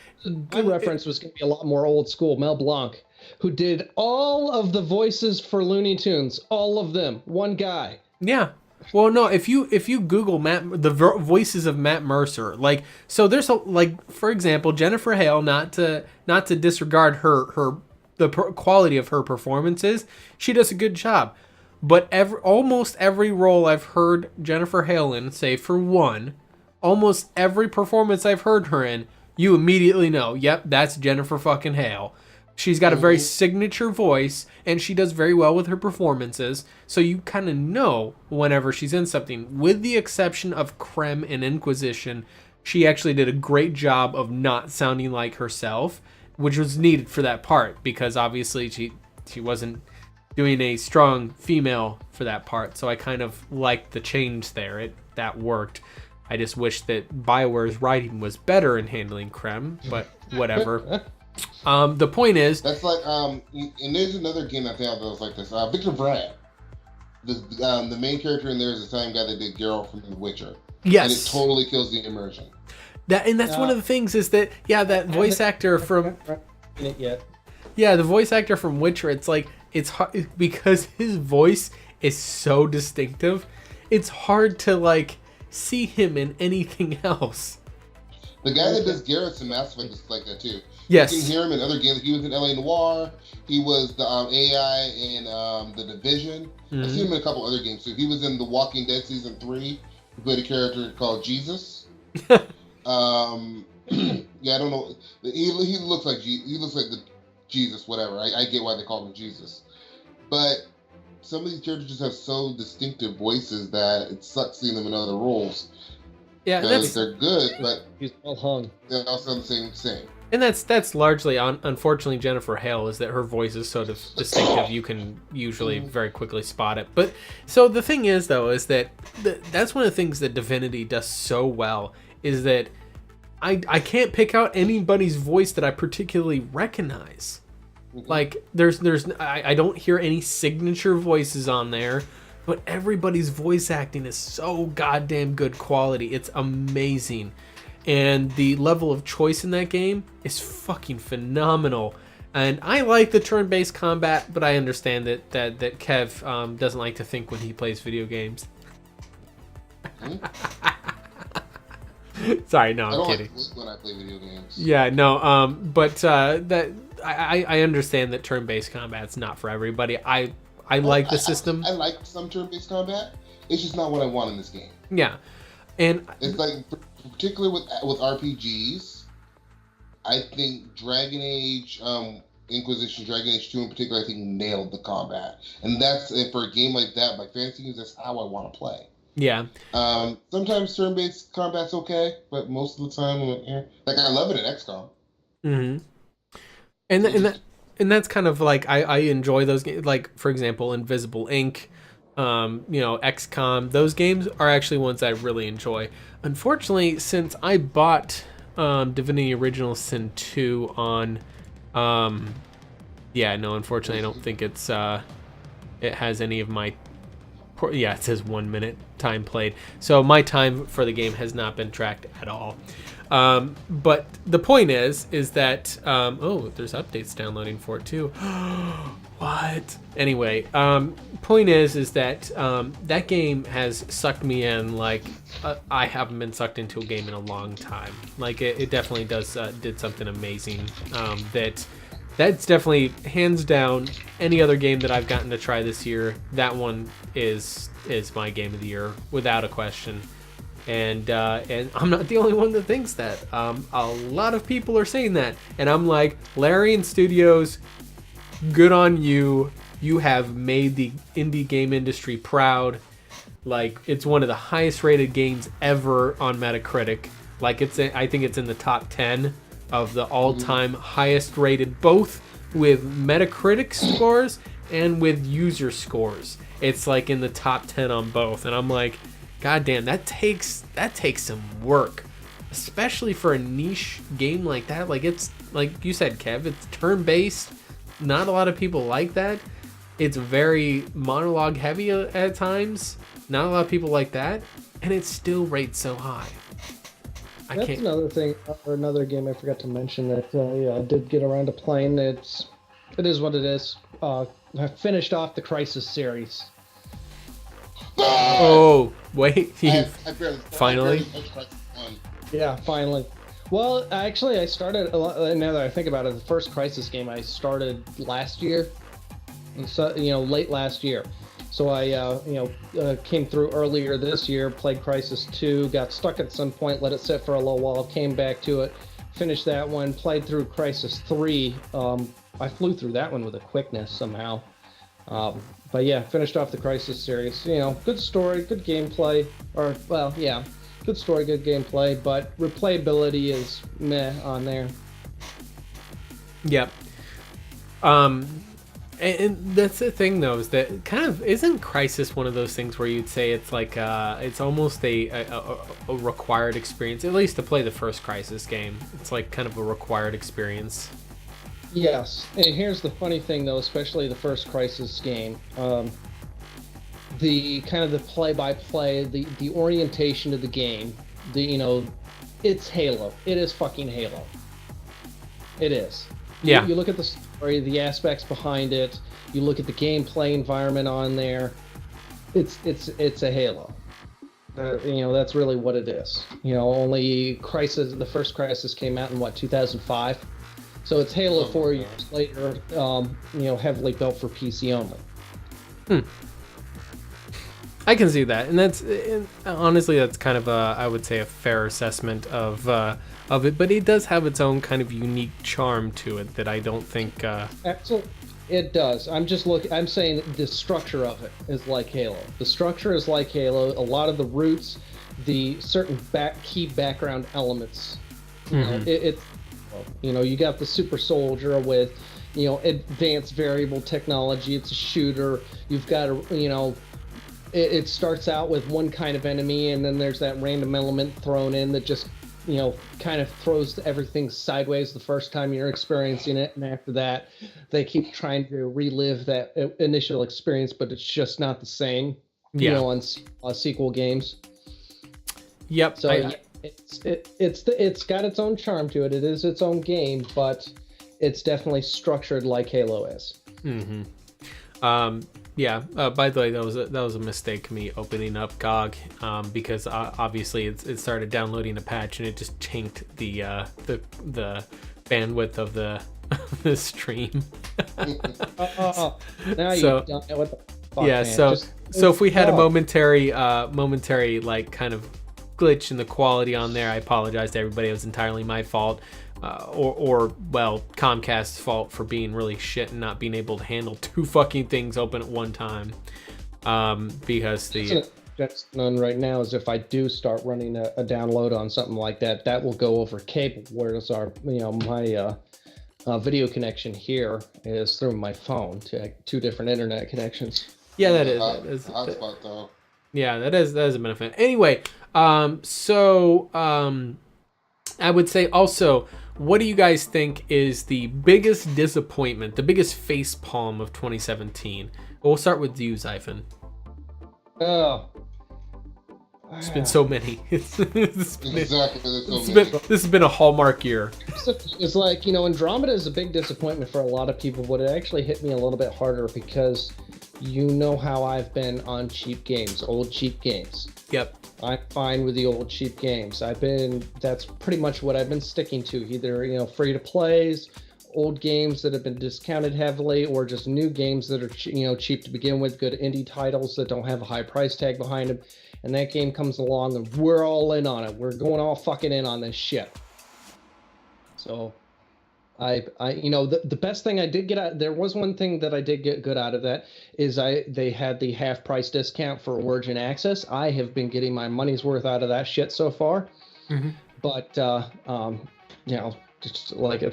my reference was going to be a lot more old school. Mel Blanc, who did all of the voices for Looney Tunes, all of them, one guy. Yeah. Well, no. If you Google the voices of Matt Mercer, like, so there's for example, Jennifer Hale. Not to disregard the quality of her performances, she does a good job. But almost every role I've heard Jennifer Hale in, save for one, almost every performance I've heard her in, you immediately know, yep, that's Jennifer fucking Hale. She's got a very signature voice, and she does very well with her performances, so you kind of know whenever she's in something. With the exception of Krem in Inquisition, she actually did a great job of not sounding like herself, which was needed for that part, because obviously she wasn't doing a strong female for that part, so I kind of liked the change there. That worked. I just wish that BioWare's writing was better in handling Krem, but whatever. The point is... That's like, and there's another game I found that was like this. Victor Brad. The main character in there is the same guy that did Geralt from The Witcher. Yes. And it totally kills the immersion. That's one of the things is that, that voice actor from... In it yet. Yeah, the voice actor from Witcher, it's like, it's hard, because his voice is so distinctive, it's hard to, like, see him in anything else. The guy that does Garrett in Mass Effect is like that too. Yes. You can hear him in other games. He was in LA Noire. He was the AI in The Division. I've seen him in a couple other games too. He was in The Walking Dead Season 3. He played a character called Jesus. Yeah, I don't know. He looks like the Jesus, whatever. I get why they call him Jesus. But some of these characters just have so distinctive voices that it sucks seeing them in other roles. Yeah, they're good, but he's well hung. They're also the same. And that's largely, unfortunately, Jennifer Hale, is that her voice is sort of distinctive. You can usually very quickly spot it. But so the thing is, though, is that that's one of the things that Divinity does so well, is that I can't pick out anybody's voice that I particularly recognize. Like, I don't hear any signature voices on there, but everybody's voice acting is so goddamn good quality. It's amazing. And the level of choice in that game is fucking phenomenal. And I like the turn-based combat, but I understand that Kev doesn't like to think when he plays video games. Sorry, no, I'm kidding. Like when I play video games. Yeah, no, but that I understand that turn-based combat's not for everybody. I like the system. I like some turn-based combat. It's just not what I want in this game. Yeah, and it's like, particularly with RPGs, I think Dragon Age, Inquisition, Dragon Age 2 in particular, I think nailed the combat. And for a game like that, like fantasy games, that's how I want to play. Yeah. Sometimes turn-based combat's okay, but most of the time, like, I love it in XCOM. Mm-hmm. And that's kind of like, I enjoy those games. Like, for example, Invisible Ink, XCOM. Those games are actually ones that I really enjoy. Unfortunately, since I bought Divinity Original Sin 2 on, unfortunately, I don't think it has any of my. Yeah, it says 1 minute time played. So my time for the game has not been tracked at all. But the point is that, there's updates downloading for it too. What? Anyway, point is that that game has sucked me in like I haven't been sucked into a game in a long time. Like it definitely did something amazing. That's definitely hands down any other game that I've gotten to try this year. That one is my game of the year without a question. And I'm not the only one that thinks that. A lot of people are saying that, and I'm like, Larian Studios, good on you. you have made the indie game industry proud. Like, it's one of the highest rated games ever on Metacritic. Like, I think it's in the top 10 of the all-time highest rated, both with Metacritic scores and with user scores. It's like in the top 10 on both, and I'm like, god damn, that takes some work, especially for a niche game like that. Like, it's like you said, Kev, it's turn-based. Not a lot of people like that. It's very monologue heavy at times. Not a lot of people like that, and it still rates so high. That's another thing, or another game I forgot to mention that I did get around to playing. It is what it is. I finished off the Crisis series. Oh, wait, finally? Yeah, finally. Well, actually, I started, now that I think about it, the first Crisis game I started last year. So, late last year. So I, came through earlier this year, played Crisis 2, got stuck at some point, let it sit for a little while, came back to it, finished that one, played through Crisis 3. I flew through that one with a quickness somehow. But yeah, finished off the Crisis series. Good story, good gameplay. Good story, good gameplay, but replayability is meh on there. Yep. And that's the thing, though, is that kind of isn't Crisis one of those things where you'd say it's like it's almost a required experience, at least to play the first Crisis game. It's like kind of a required experience. Yes, and here's the funny thing, though, especially the first Crisis game. The kind of the play-by-play, the orientation of the game, it's Halo. It is fucking Halo. It is. Yeah. You look at the story, the aspects behind it. You look at the gameplay environment on there. It's a Halo. That's really what it is. Only Crisis, the first Crisis came out in 2005. So it's Halo 4 years later. Heavily built for PC only. I can see that, and honestly, that's kind of I would say a fair assessment of it. But it does have its own kind of unique charm to it that I don't think. Absolutely, it does. I'm saying that the structure of it is like Halo. The structure is like Halo. A lot of the roots, the certain key background elements. You got the super soldier with, advanced variable technology. It's a shooter. You've got it starts out with one kind of enemy, and then there's that random element thrown in that just, kind of throws everything sideways the first time you're experiencing it. And after that, they keep trying to relive that initial experience, but it's just not the same, on sequel games. Yep. So it's got its own charm to it. It is its own game, but it's definitely structured like Halo is. Mm-hmm. Yeah. By the way, that was a mistake me opening up GOG, because obviously it started downloading a patch and it just tanked the bandwidth of the stream. Now so, you don't know what the fuck, yeah. man. So if we had a momentary like kind of glitch in the quality on there, I apologize to everybody. It was entirely my fault. Or Comcast's fault for being really shit and not being able to handle two fucking things open at one time. Because that's none right now is if I do start running a download on something like that, that will go over cable. Whereas my video connection here is through my phone to two different internet connections. Yeah, that is hotspot though. Yeah, that is a benefit. Anyway, I would say also, what do you guys think is the biggest disappointment, the biggest facepalm of 2017? We'll start with you, Xaiphen. Oh. It's been so many. This has been a hallmark year. It's like, Andromeda is a big disappointment for a lot of people, but it actually hit me a little bit harder because how I've been on cheap games, old cheap games. Yep. I'm fine with the old cheap games. That's pretty much what I've been sticking to. Either, free to plays, old games that have been discounted heavily, or just new games that are, cheap to begin with, good indie titles that don't have a high price tag behind them. And that game comes along and we're all in on it. We're going all fucking in on this shit. So The best thing I did get out, there was one thing that I did get good out of that is they had the half price discount for Origin Access. I have been getting my money's worth out of that shit so far. Mm-hmm. But just like a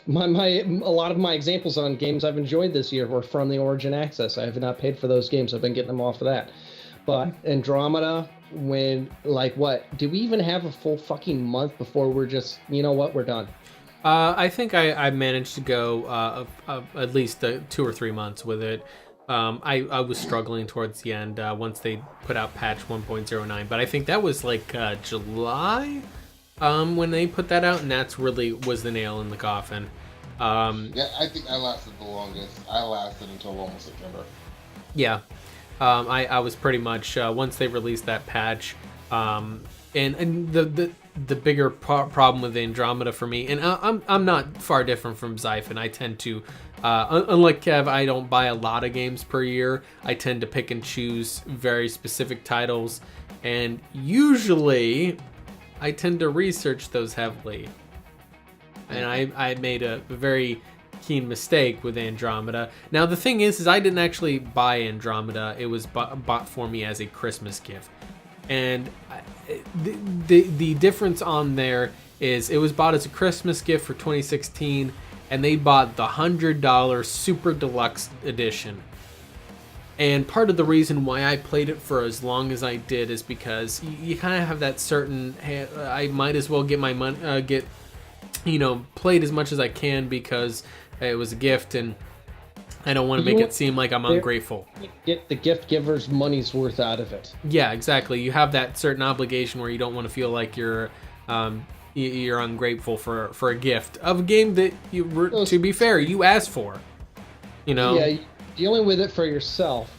lot of my examples on games I've enjoyed this year were from the Origin Access. I have not paid for those games. I've been getting them off of that. But Andromeda, did we even have a full fucking month before we're just, we're done? I think I managed to go at least 2 or 3 months with it. I was struggling towards the end once they put out patch 1.09, but I think that was like July when they put that out, and that's really was the nail in the coffin. Yeah, I think I lasted the longest. I lasted until almost September. Yeah, I was pretty much once they released that patch, and the bigger problem with Andromeda for me, and I'm not far different from Xaiphen. I tend to, unlike Kev, I don't buy a lot of games per year. I tend to pick and choose very specific titles, and usually I tend to research those heavily. And I made a very keen mistake with Andromeda. Now the thing is I didn't actually buy Andromeda. It was bought for me as a Christmas gift. And the difference on there is it was bought as a Christmas gift for 2016, and they bought the $100 Super Deluxe Edition. And part of the reason why I played it for as long as I did is because you kind of have that certain, hey, I might as well get my money, played as much as I can because it was a gift, and I don't want to make it seem like I'm ungrateful. Get the gift giver's money's worth out of it. Yeah, exactly. You have that certain obligation where you don't want to feel like you're ungrateful for a gift of a game that to be fair, you asked for. Yeah, dealing with it for yourself,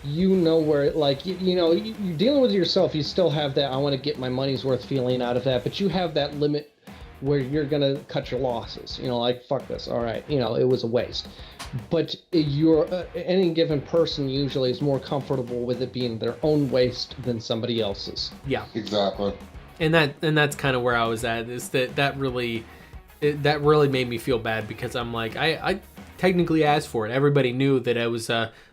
where you're dealing with it yourself. You still have that I want to get my money's worth feeling out of that, but you have that limit where you're gonna cut your losses. Fuck this. All right, it was a waste. But any given person usually is more comfortable with it being their own waste than somebody else's. Yeah, exactly. And that's kind of where I was at. Is that really made me feel bad because I'm like I technically asked for it. Everybody knew that I was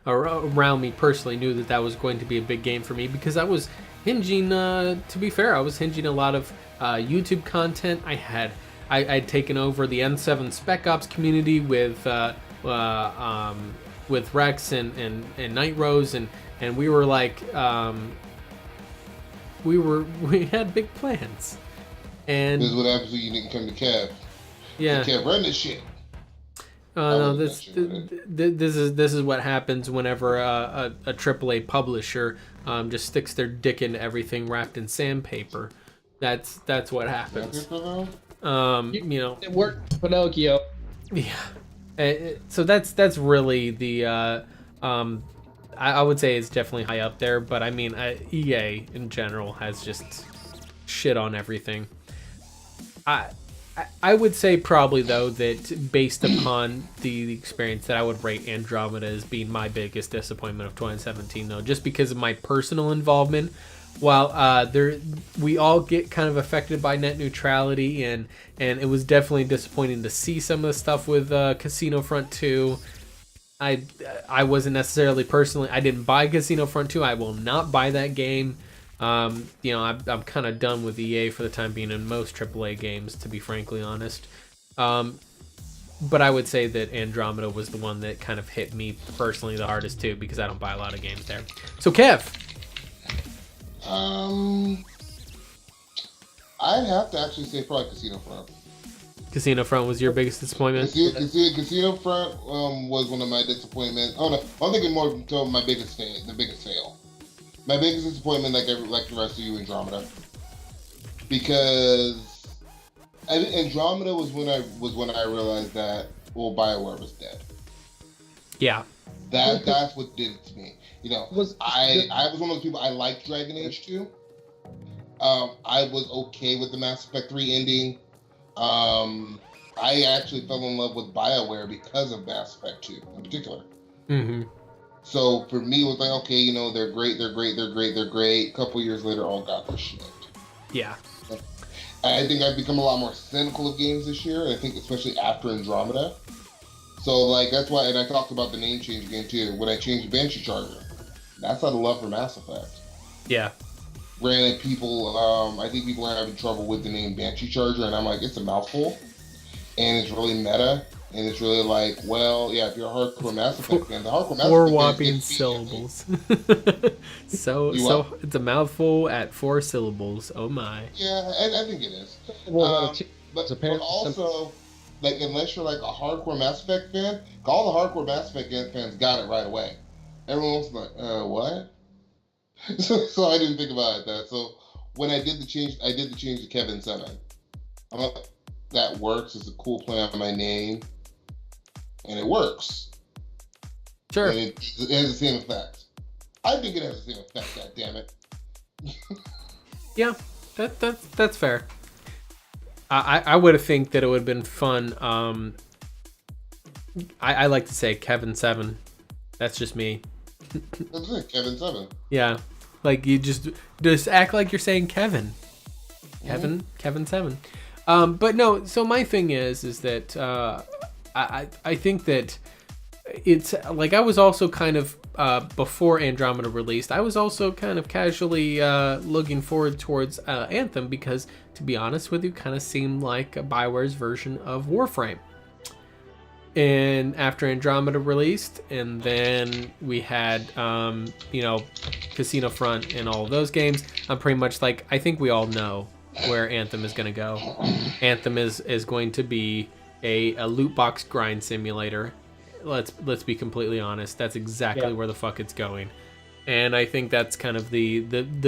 around me personally knew that was going to be a big game for me because I was hinging. To be fair, I was hinging a lot of YouTube content. I'd taken over the N7 Spec Ops community with Rex and Night Rose, and we were like we had big plans. And this is what happens when you didn't come to Kev. Yeah, Kev, run this shit. No, this is what happens whenever a AAA publisher just sticks their dick into everything wrapped in sandpaper. That's what happens. It worked, Pinocchio. Yeah. So that's really the I would say it's definitely high up there, but I mean EA in general has just shit on everything. I would say probably though that based upon the experience that I would rate Andromeda as being my biggest disappointment of 2017 though, just because of my personal involvement. While we all get kind of affected by net neutrality, and it was definitely disappointing to see some of the stuff with Casino Front 2. I wasn't necessarily personally, I didn't buy Casino Front 2. I will not buy that game. I'm kind of done with EA for the time being in most AAA games, to be frankly honest. But I would say that Andromeda was the one that kind of hit me personally the hardest too, because I don't buy a lot of games there. So Kev. I'd have to actually say probably Casino Front. Casino Front was your biggest disappointment? Casino Front was one of my disappointments. Oh no, I'm thinking more to my biggest fail. My biggest disappointment, like the rest of you, Andromeda, because Andromeda was when I realized that BioWare was dead. Yeah, that's what did it to me. I was one of those people. I liked Dragon Age 2. I was okay with the Mass Effect 3 ending. I actually fell in love with BioWare because of Mass Effect 2 in particular. Mm-hmm. So for me, it was like, okay, they're great. A couple years later, all got their shit. Yeah. I think I've become a lot more cynical of games this year, and I think especially after Andromeda. So, like, that's why, and I talked about the name change again, too. When I changed BansheeCharger, that's out of love for Mass Effect. Yeah. Granted, I think people are having trouble with the name BansheeCharger, and I'm like, it's a mouthful, and it's really meta, and it's really like, well, yeah, if you're a hardcore Mass Effect fan, the hardcore Mass Four Effect whopping fans syllables. So it's a mouthful at 4 syllables. Oh my. Yeah, I think it is. But also, like, unless you're like a hardcore Mass Effect fan, all the hardcore Mass Effect fans got it right away. Everyone's like, what? So I didn't think about it. So when I did the change to Kevin 7. I'm like, that works. It's a cool play on my name, and it works. Sure. And it has the same effect. I think it has the same effect. God damn it. Yeah, that's fair. I would have think that it would have been fun. I like to say Kevin 7. That's just me. That's it, Kevin 7. Yeah, like you just act like you're saying Kevin. Kevin 7. But no. So my thing is that I think that it's like I was also kind of before Andromeda released. I was also kind of casually looking forward towards Anthem because, to be honest with you, kind of seemed like a BioWare's version of Warframe. And after Andromeda released, and then we had, Casino Front and all of those games, I'm pretty much like, I think we all know where Anthem is going to go. Anthem is going to be a loot box grind simulator. Let's be completely honest. That's exactly where the fuck it's going. And I think that's kind of the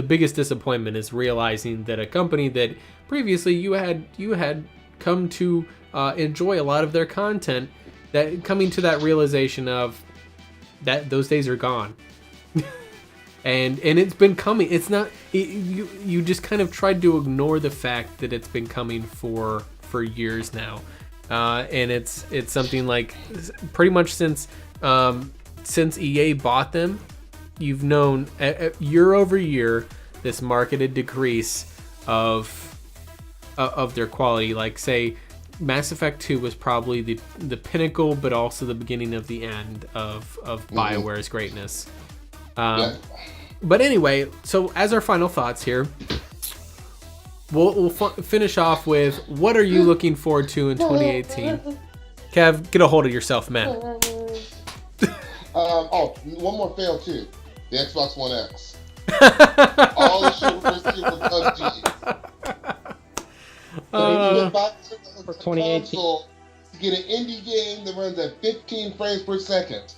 biggest disappointment is realizing that a company that previously you had come to enjoy a lot of their content, that coming to that realization of that those days are gone. and it's been coming. It's not you just kind of tried to ignore the fact that it's been coming for years now. And it's something like pretty much since EA bought them, you've known year over year this marketed decrease of their quality. Like, say, Mass Effect 2 was probably the pinnacle, but also the beginning of the end of BioWare's greatness. But anyway, so as our final thoughts here, we'll finish off with what are you looking forward to in 2018? Kev, get a hold of yourself, man. One more fail too. The Xbox One X. All the shit was PUBG. For 2018. To get an indie game that runs at 15 frames per second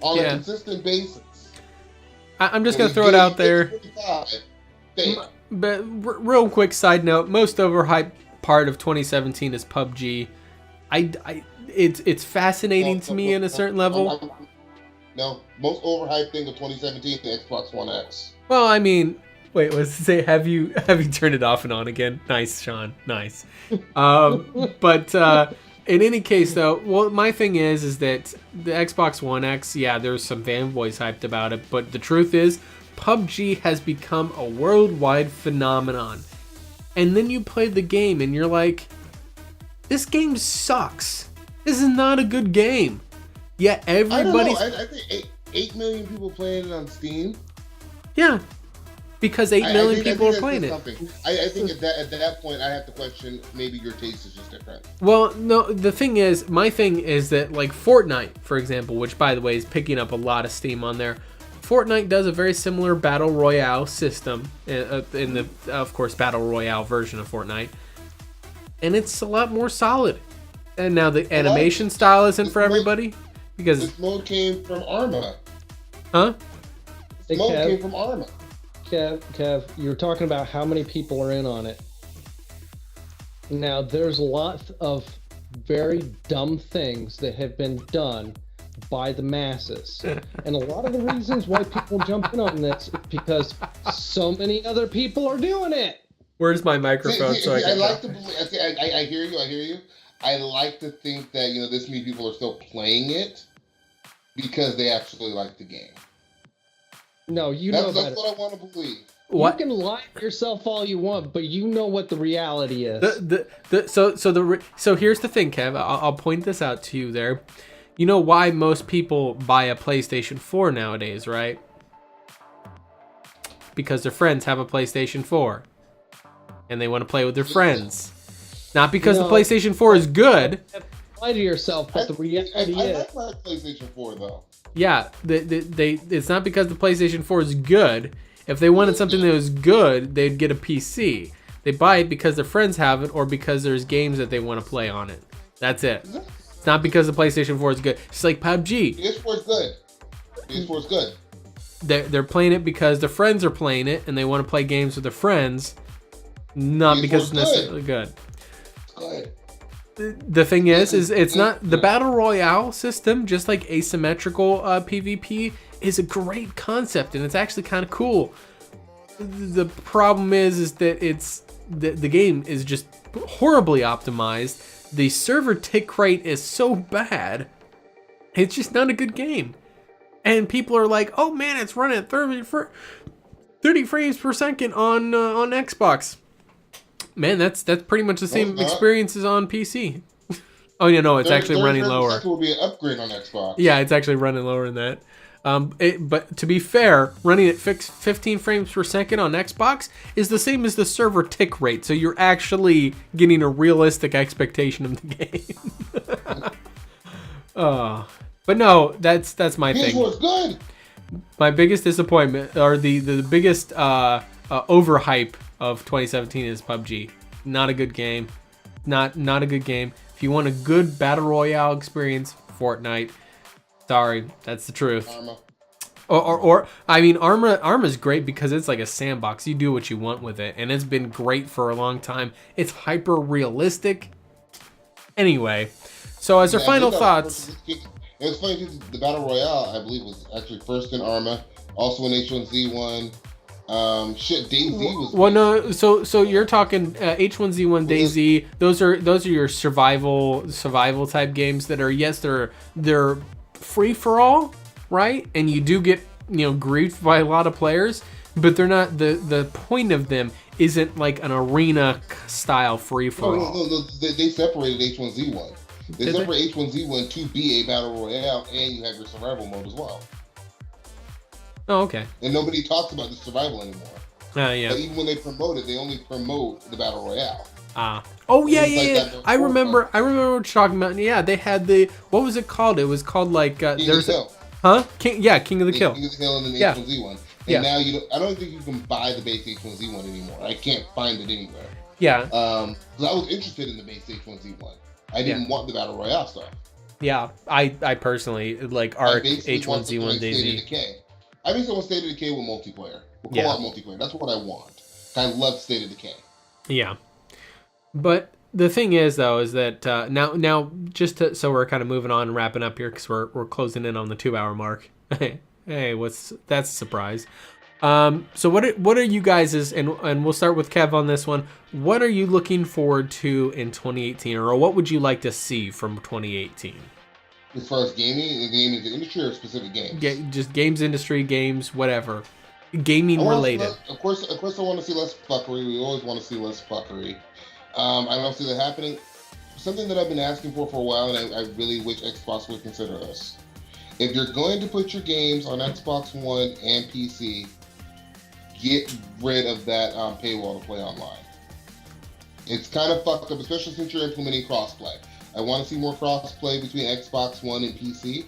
on a consistent basis. I'm just going to throw it out there. But real quick side note, most overhyped part of 2017 is PUBG. It's fascinating to me in a certain level. No, most overhyped thing of 2017 the Xbox One X. Well, I mean, wait, let's say have you turned it off and on again? Nice, Sean. Nice. But in any case, though, well, my thing is that the Xbox One X, there's some fanboys hyped about it, but the truth is, PUBG has become a worldwide phenomenon. And then you play the game and you're like, this game sucks. This is not a good game. Yet everybody's... I think 8 million people playing it on Steam. Yeah. Because 8 million people are playing it. I think at that point, I have to question maybe your taste is just different. Well, no, my thing is that, like, Fortnite, for example, which, by the way, is picking up a lot of steam on there. Fortnite does a very similar battle royale system in the, of course, battle royale version of Fortnite, and it's a lot more solid. And now the animation style isn't for everybody because this mode came from Arma. Huh? This mode came from Arma. Kev, you're talking about how many people are in on it. Now, there's lots of very dumb things that have been done by the masses. And a lot of the reasons why people jump in on this is because so many other people are doing it. Where's my microphone? I hear you. I like to think that, this many people are still playing it because they actually like the game. No, that's what I want to believe. What? You can lie to yourself all you want, but you know what the reality is. So here's the thing, Kev. I'll point this out to you there. You know why most people buy a PlayStation 4 nowadays, right? Because their friends have a PlayStation 4. And they want to play with their friends. Not because the PlayStation 4 is good. Lie to yourself, but the reality is... I like my PlayStation 4, though. Yeah, it's not because the PlayStation 4 is good. If they wanted something that was good, they'd get a PC. They buy it because their friends have it or because there's games that they want to play on it. That's it. It's not because the PlayStation 4 is good. It's like PUBG. PS4 is good. PS4 is good. They're playing it because their friends are playing it and they want to play games with their friends, not because it's necessarily good. It's good. The thing is it's not the battle royale system, just like asymmetrical PvP, is a great concept and it's actually kind of cool. The problem is that the game is just horribly optimized. The server tick rate is so bad, it's just not a good game. And people are like, "Oh man, it's running at 30 frames per second on Xbox." Man, that's pretty much the same experience as on PC. Oh yeah, no, it's actually running lower. It will be an upgrade on Xbox. Yeah, it's actually running lower than that. But to be fair, running at 15 frames per second on Xbox is the same as the server tick rate, so you're actually getting a realistic expectation of the game. But no, that's my thing. PS4 is good. My biggest disappointment, or the biggest overhype of 2017 is PUBG. Not a good game. Not a good game. If you want a good battle royale experience, Fortnite. Sorry, that's the truth. Or I mean, Arma's great because it's like a sandbox. You do what you want with it, and it's been great for a long time. It's hyper realistic. Anyway, so as our final thoughts. It was funny because the battle royale, I believe, was actually first in Arma, also in H1Z1. DayZ was. Well, no. So you're talking H1Z1, DayZ. Those are your survival type games that are they're free for all, right? And you do get griefed by a lot of players, but they're not. The point of them isn't like an arena style free for all. No. They separated H1Z1. They separate H1Z1 to be a battle royale, and you have your survival mode as well. Oh, okay. And nobody talks about the survival anymore. Yeah. But even when they promote it, they only promote the battle royale. Oh yeah. I remember what you're talking about. Yeah, they had what was it called? It was called like King of the Kill. Huh? King of the Kill. King of the Kill and then H1Z1. And now I don't think you can buy the base H1Z1 anymore. I can't find it anywhere. Yeah. I was interested in the base H1Z1. I didn't want the battle royale stuff. Yeah, I personally like ARC, H1Z1, DayZ. I basically want State of Decay with multiplayer. Co-op multiplayer. That's what I want. I love State of Decay. Yeah. But the thing is, though, is that now so we're kind of moving on and wrapping up here because we're closing in on the 2-hour mark. Hey, that's a surprise. So what are you guys' and we'll start with Kev on this one. What are you looking forward to in 2018, or what would you like to see from 2018? As far as gaming industry or specific games? Just games industry, games, whatever. Gaming related. Of course I want to see less fuckery. We always want to see less fuckery. I don't see that happening. Something that I've been asking for a while, and I really wish Xbox would consider this. If you're going to put your games on Xbox One and PC, get rid of that paywall to play online. It's kind of fucked up, especially since you're implementing crossplay. I want to see more crossplay between Xbox One and PC,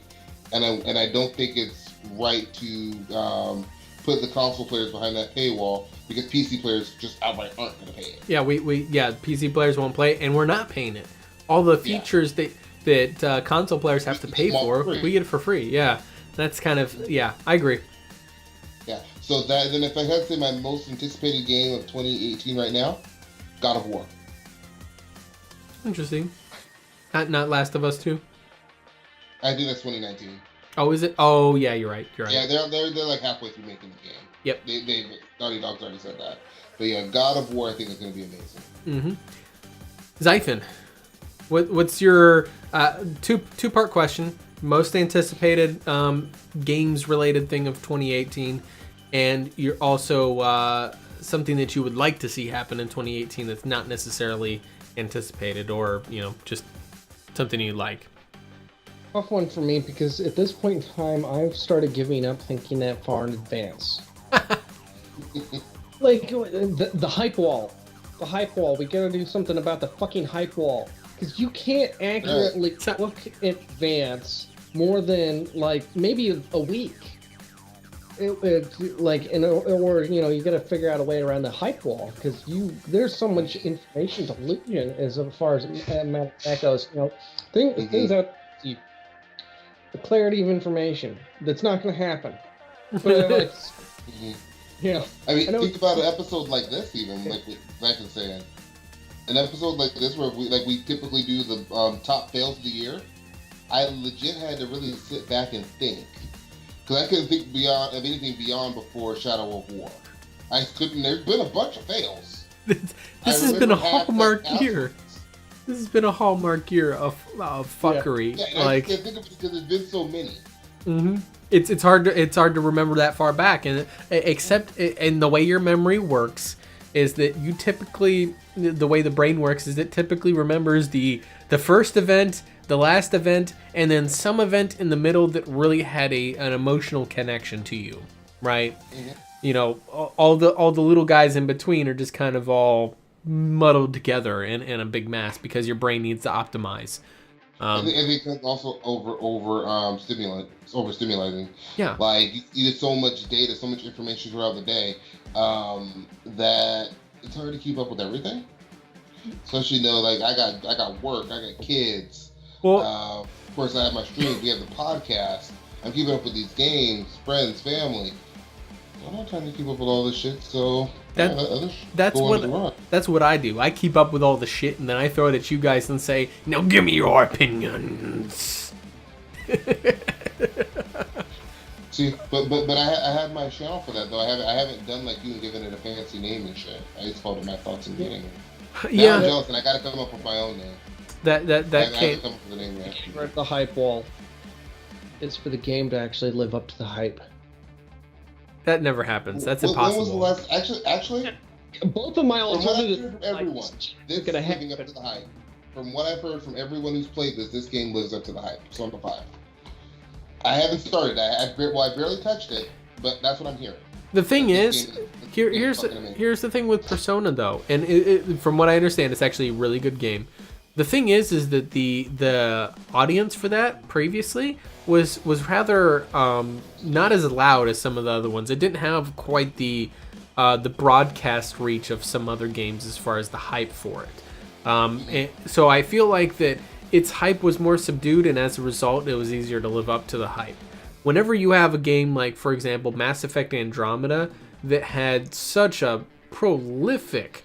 and I don't think it's right to put the console players behind that paywall because PC players just outright aren't going to pay it. Yeah, PC players won't play, and we're not paying it. All the features that console players have to pay for, we get it for free. Yeah, that's kind of I agree. Yeah. So then, if I had to say my most anticipated game of 2018 right now, God of War. Interesting. Not Last of Us 2? I think that's 2019. Oh, is it? Oh, yeah, you're right. Yeah, they're like halfway through making the game. Yep. They Naughty Dog's already said that. But yeah, God of War I think is going to be amazing. Mm-hmm. Xaiphen, what's your two-part question? Most anticipated games-related thing of 2018, and you're also something that you would like to see happen in 2018 that's not necessarily anticipated, or just something you like. Tough one for me, because at this point in time, I've started giving up thinking that far in advance. Like the hype wall. The hype wall. We gotta do something about the fucking hype wall. Because you can't accurately look in advance more than, like, maybe a week. You gotta figure out a way around the hype wall, because there's so much information to look in as far as that goes. Things out deep. The clarity of information that's not going to happen. But I mean, think about an episode like this, even like what Xaiphen was saying. An episode like this, where we typically do the top fails of the year. I legit had to really sit back and think, because I couldn't think of anything beyond before Shadow of War. I couldn't. There's been a bunch of fails. This has been a hallmark year. This has been a hallmark year of fuckery. Yeah, I can't think of it because there's been so many. Mm-hmm. It's hard to remember that far back, and the way your memory works is that you typically, the way the brain works is it typically remembers the first event, the last event, and then some event in the middle that really had an emotional connection to you, right? Mm-hmm. All the little guys in between are just kind of all muddled together in a big mass because your brain needs to optimize. I think it's also overstimulating. Yeah. Like, you get so much data, so much information throughout the day, that it's hard to keep up with everything. Especially, like, I got work, I got kids. Well, of course, I have my streams. We have the podcast. I'm keeping up with these games, friends, family. I'm not trying to keep up with all this shit, so that's what I do. I keep up with all the shit, and then I throw it at you guys and say, "Now give me your opinions." See, but I had my channel for that though. I haven't done like you and given it a fancy name and shit. I just called it My Thoughts in Gaming. Yeah, I'm jealous, and I gotta come up with my own name. That came. Come up with a name yet. The hype wall is for the game to actually live up to the hype. That never happens. That's impossible. When was the last? Actually, both of my alternatives. From everyone, this is living up to the hype. From what I've heard from everyone who's played this game lives up to the hype. So I'm a 5. I haven't started. I barely touched it, but that's what I'm hearing. The thing is, here's the thing with Persona though, and from what I understand, it's actually a really good game. The thing is that the audience for that previously was rather not as loud as some of the other ones. It didn't have quite the broadcast reach of some other games as far as the hype for it. So I feel like that its hype was more subdued, and as a result, it was easier to live up to the hype. Whenever you have a game like, for example, Mass Effect Andromeda, that had such a prolific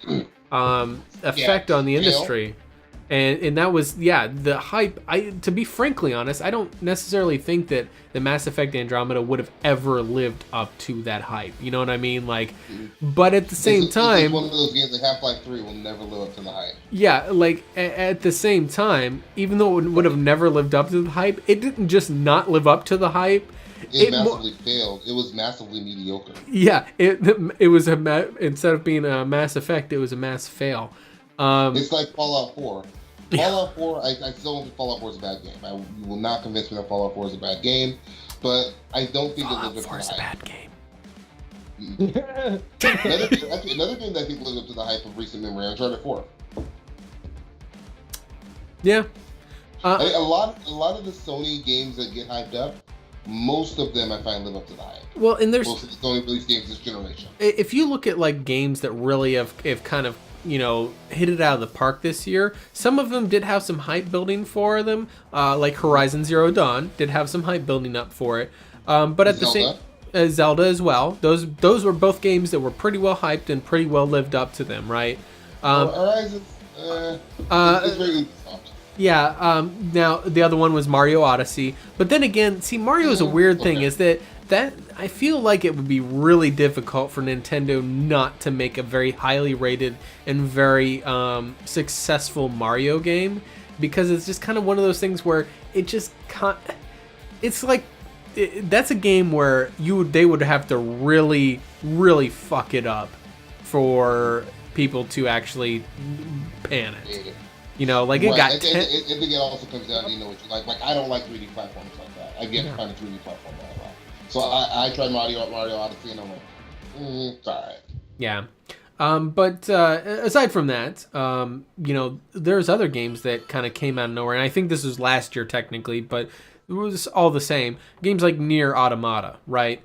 effect on the industry. And that was, the hype. To be frankly honest, I don't necessarily think that the Mass Effect Andromeda would have ever lived up to that hype. You know what I mean? Like, but at the same time, it's one of those games like Half-Life 3 will never live up to the hype. Yeah, like at the same time, even though it would have never lived up to the hype, it didn't just not live up to the hype. It massively failed. It was massively mediocre. Yeah, it was instead of being a Mass Effect, it was a mass fail. It's like Fallout 4. Fallout 4, I still don't think Fallout 4 is a bad game. You will not convince me that Fallout 4 is a bad game, but I don't think Fallout it lives up 4 to is the a hype. bad game. Another game that I think lives up to the hype of recent memory, Uncharted 4. Yeah. I think a lot of the Sony games that get hyped up, most of them I find live up to the hype. Well, and there's most of the Sony released games this generation. If you look at like games that really have kind of hit it out of the park this year, some of them did have some hype building for them. Like Horizon Zero Dawn did have some hype building up for it. But at the same Zelda as well. Those were both games that were pretty well hyped and pretty well lived up to them, right? Horizon, it's very soft. Yeah. Now the other one was Mario Odyssey, but then again, see, Mario is a weird thing. Is that I feel like it would be really difficult for Nintendo not to make a very highly rated and very successful Mario game, because it's just kind of one of those things where it just can't. It's like that's a game where they would have to really, really fuck it up for people to actually pan it. You know, like it got. I think it also comes down to what you like. Like I don't like 3D platforms like that. I get kind of 3D platform that I like. So I tried Mario Odyssey, and I'm like, it's alright. Yeah. But aside from that, there's other games that kind of came out of nowhere, and I think this was last year technically, but it was all the same. Games like Nier Automata, right?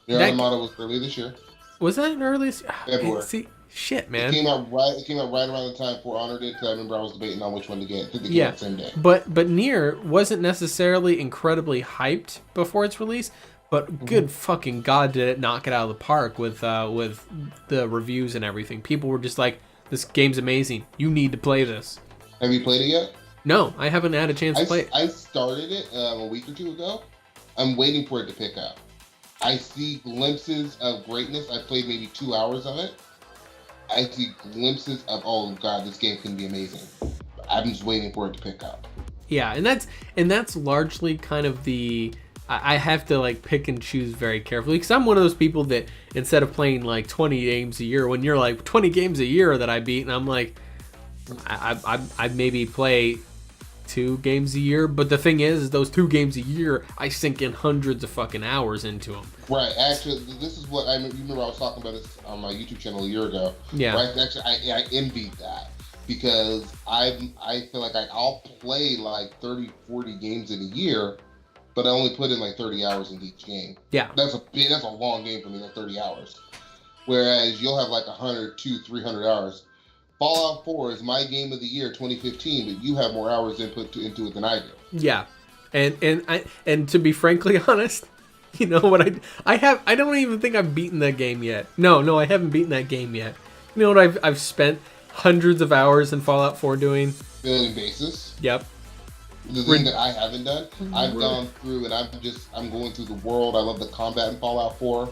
Nier Automata was early this year. Was that an early? February. See, shit, man. It came out right around the time For Honor did, because I remember I was debating on which one to get. I think they came out the same day. But Nier wasn't necessarily incredibly hyped before its release. But good fucking God, did it knock it out of the park with the reviews and everything. People were just like, this game's amazing. You need to play this. Have you played it yet? No, I haven't had a chance to play it. I started it a week or two ago. I'm waiting for it to pick up. I see glimpses of greatness. I played maybe 2 hours of it. I see glimpses of, oh God, this game can be amazing. I'm just waiting for it to pick up. Yeah, and that's largely kind of the... I have to like pick and choose very carefully, because I'm one of those people that instead of playing like 20 games a year, when you're like 20 games a year that I beat, and I'm like, I maybe play 2 games a year, but the thing is those 2 games a year, I sink in hundreds of fucking hours into them. Right. Actually, this is what you remember I was talking about this on my YouTube channel a year ago. Yeah. Right. Actually, I envied that, because I feel like I'll play like 30, 40 games in a year. But I only put in like 30 hours in each game. Yeah. That's a long game for me, that 30 hours. Whereas you'll have like 100, 200, 300 hours. Fallout 4 is my game of the year 2015, but you have more hours input into it than I do. Yeah. And to be frankly honest, you know what I don't even think I've beaten that game yet. No, I haven't beaten that game yet. You know what I've spent hundreds of hours in Fallout 4 doing? Building bases. Yep. The thing that I haven't done, I've gone through and I'm going through the world. I love the combat in Fallout 4.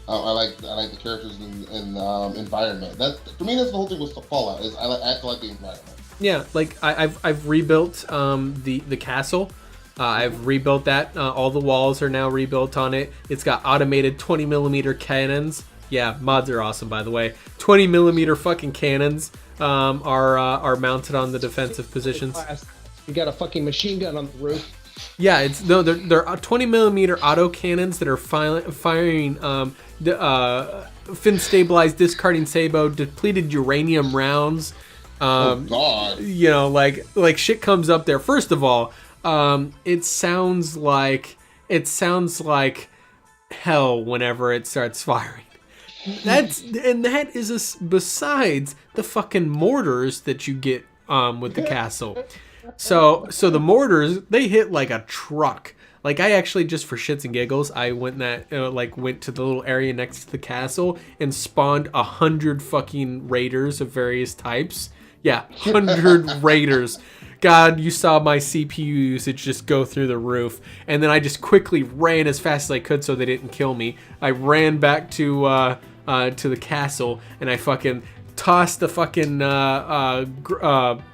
I like the characters and environment. For me, that's the whole thing with Fallout. I like the environment. Yeah, like I've rebuilt the castle. I've rebuilt that. All the walls are now rebuilt on it. It's got automated 20mm cannons. Yeah, mods are awesome, by the way. 20mm fucking cannons are mounted on the defensive positions. You got a fucking machine gun on the roof. Yeah, they're 20mm auto cannons that are firing fin stabilized discarding sabot depleted uranium rounds. Oh God! You know, like shit comes up there. First of all, it sounds like hell whenever it starts firing. That is besides the fucking mortars that you get with the castle. So the mortars, they hit like a truck. Like I actually, just for shits and giggles, I went to the little area next to the castle and spawned 100 fucking raiders of various types. Yeah, 100 raiders. God, you saw my CPU usage just go through the roof. And then I just quickly ran as fast as I could so they didn't kill me. I ran back to the castle and I fucking tossed the fucking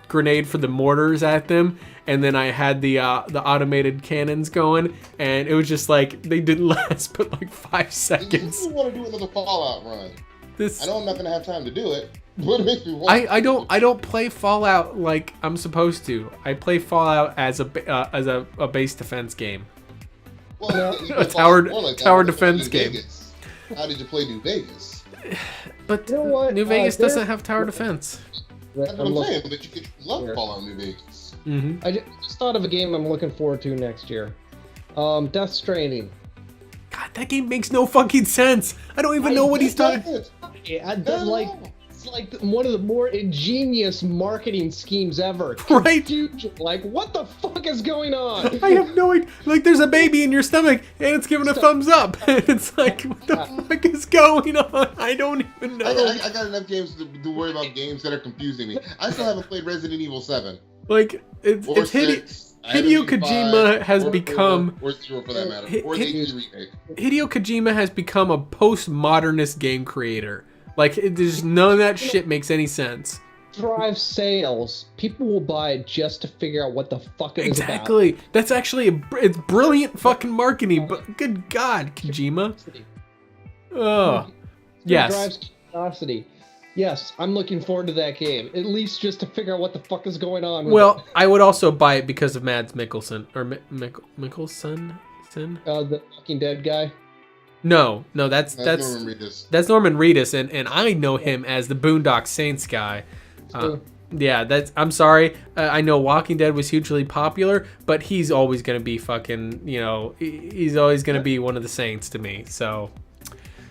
grenade for the mortars at them, and then I had the automated cannons going, and it was just like they didn't last but like 5 seconds. You want to do another Fallout run? I know I'm not gonna have time to do it, but it makes me want. I don't play Fallout like I'm supposed to. I play Fallout as a base defense game. Well, a tower defense game. How did you play New Vegas? But you know what? New Vegas doesn't have tower defense. That's what I'm saying, but you could love Fallout New Vegas. Mm-hmm. I just thought of a game I'm looking forward to next year. Death Stranding. God, that game makes no fucking sense. I don't even know what he's talking. It's like one of the more ingenious marketing schemes ever. Right? Like, what the fuck is going on? I have no idea. Like, there's a baby in your stomach, and it's giving a thumbs up. It's like, what the fuck is going on? I don't even know. I got enough games to worry about games that are confusing me. I still haven't played Resident Evil 7. Like, it's Hideo Kojima has become... Or 0 for that matter. Or the remake. Hideo Kojima has become a postmodernist game creator. Like, none of that shit makes any sense. drives sales. People will buy it just to figure out what the fuck it is about. Exactly. That's actually it's brilliant fucking marketing. But good God, Kojima. Oh, yes. Drives curiosity. Yes, I'm looking forward to that game. At least just to figure out what the fuck is going on. Well, I would also buy it because of Mads Mikkelsen or Mikkelsen. The Walking Dead guy. No, that's Norman Reedus. That's Norman Reedus, and I know him as the Boondock Saints guy. Yeah, I'm sorry. I know Walking Dead was hugely popular, but he's always gonna be fucking. He's always gonna be one of the Saints to me. So.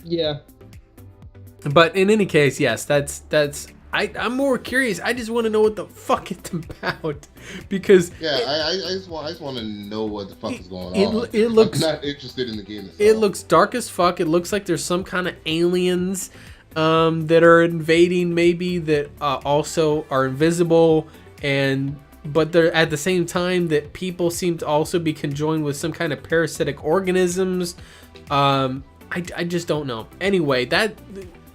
Yeah. But in any case, yes, I'm more curious. I just want to know what the fuck it's about, because I just want to know what the fuck is going on. It looks. I'm not interested in the game itself. It looks dark as fuck. It looks like there's some kind of aliens that are invading, maybe that also are invisible, but they're at the same time that people seem to also be conjoined with some kind of parasitic organisms. I just don't know. Anyway,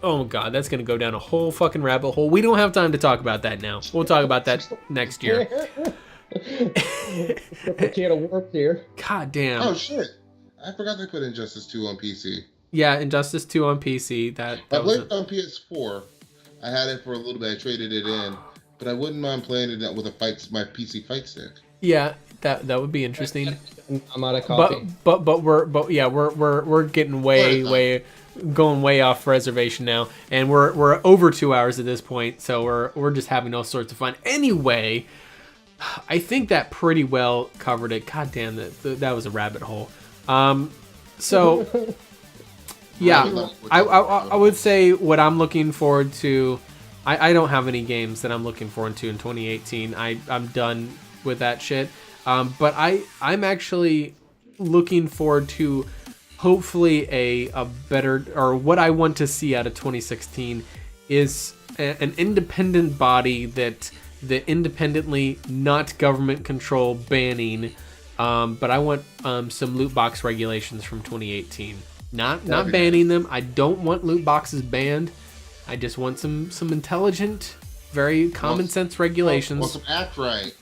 oh god, that's gonna go down a whole fucking rabbit hole. We don't have time to talk about that now. We'll talk about that next year. Can of worms here. God damn. Oh shit! I forgot they put Injustice 2 on PC. Yeah, Injustice 2 on PC. I played it on PS4. I had it for a little bit. I traded it in, but I wouldn't mind playing it with my PC fight stick. Yeah, that would be interesting. I'm out of copy. But we're getting going way off reservation now, and we're over 2 hours at this point, so we're just having all sorts of fun. Anyway, I think that pretty well covered it. God damn, that was a rabbit hole. So yeah, I would say what I'm looking forward to. I don't have any games that I'm looking forward to in 2018. I'm done with that shit. But I'm actually looking forward to hopefully a better, or what I want to see out of 2016 is an independent body that independently, not government control, banning. But I want some loot box regulations from 2018. Not banning them. I don't want loot boxes banned. I just want some intelligent, very common sense regulations. Want some act right.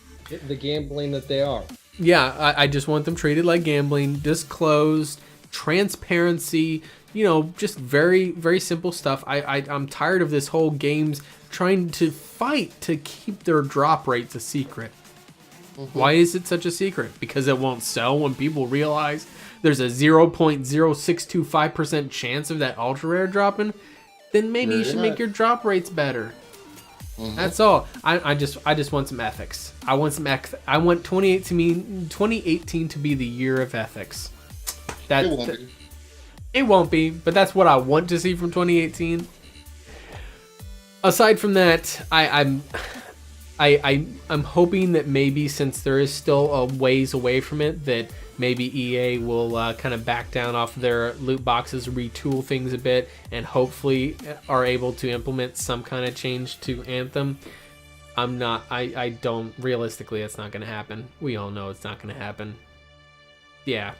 The gambling that they are. Yeah, I just want them treated like gambling, disclosed, transparency, just very, very simple stuff. I'm tired of this whole games trying to fight to keep their drop rates a secret. Mm-hmm. Why is it such a secret? Because it won't sell when people realize there's a 0.0625% chance of that ultra rare dropping? Then maybe you should make your drop rates better. Mm-hmm. That's all. I just want some ethics. I want 2018 to be the year of ethics. It won't be, but that's what I want to see from 2018. Aside from that, I'm hoping that maybe, since there is still a ways away from it, that maybe EA will kind of back down off their loot boxes, retool things a bit, and hopefully are able to implement some kind of change to Anthem. I don't, realistically, it's not going to happen. We all know it's not going to happen. Yeah.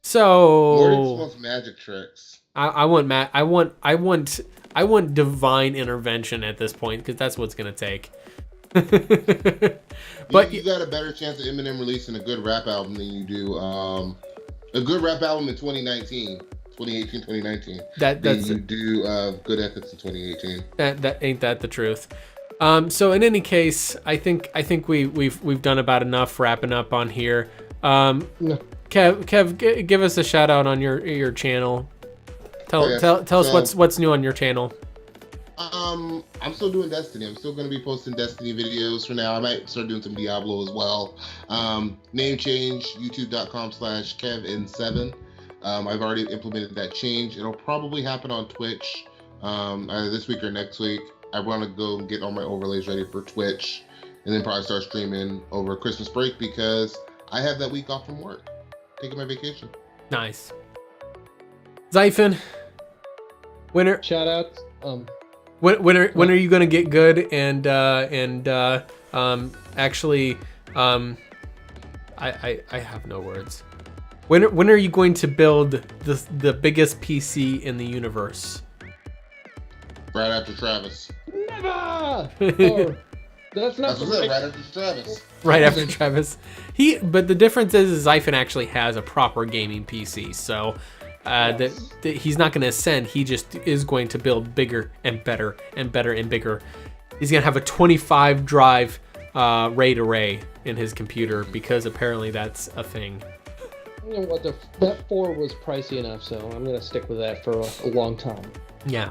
So wants magic tricks. I want divine intervention at this point, because that's what's going to take. But you got a better chance of Eminem releasing a good rap album than you do a good rap album in 2018, 2019. That's you do good ethics in 2018. That ain't that the truth. So in any case, I think we've done about enough wrapping up on here. Kev, give us a shout out on your channel. Tell us what's new on your channel. I'm still doing Destiny. I'm still going to be posting Destiny videos for now. I might start doing some Diablo as well. Name change, youtube.com/KevN7. I've already implemented that change. It'll probably happen on Twitch either this week or next week. I want to go and get all my overlays ready for Twitch, and then probably start streaming over Christmas break, because I have that week off from work, taking my vacation. Nice. Xaiphen, winner. Shout out. When are you gonna get good and actually I have no words. When are you going to build the biggest PC in the universe? Right after Travis. Never! Or, that's not That's what's it, right after Travis. Right after Travis. But the difference is Xaiphen actually has a proper gaming PC, so that he's not going to ascend. He just is going to build bigger and better and better and bigger. He's going to have a 25 drive RAID array in his computer because apparently that's a thing. You know what? That 4 was pricey enough, so I'm going to stick with that for a long time. Yeah.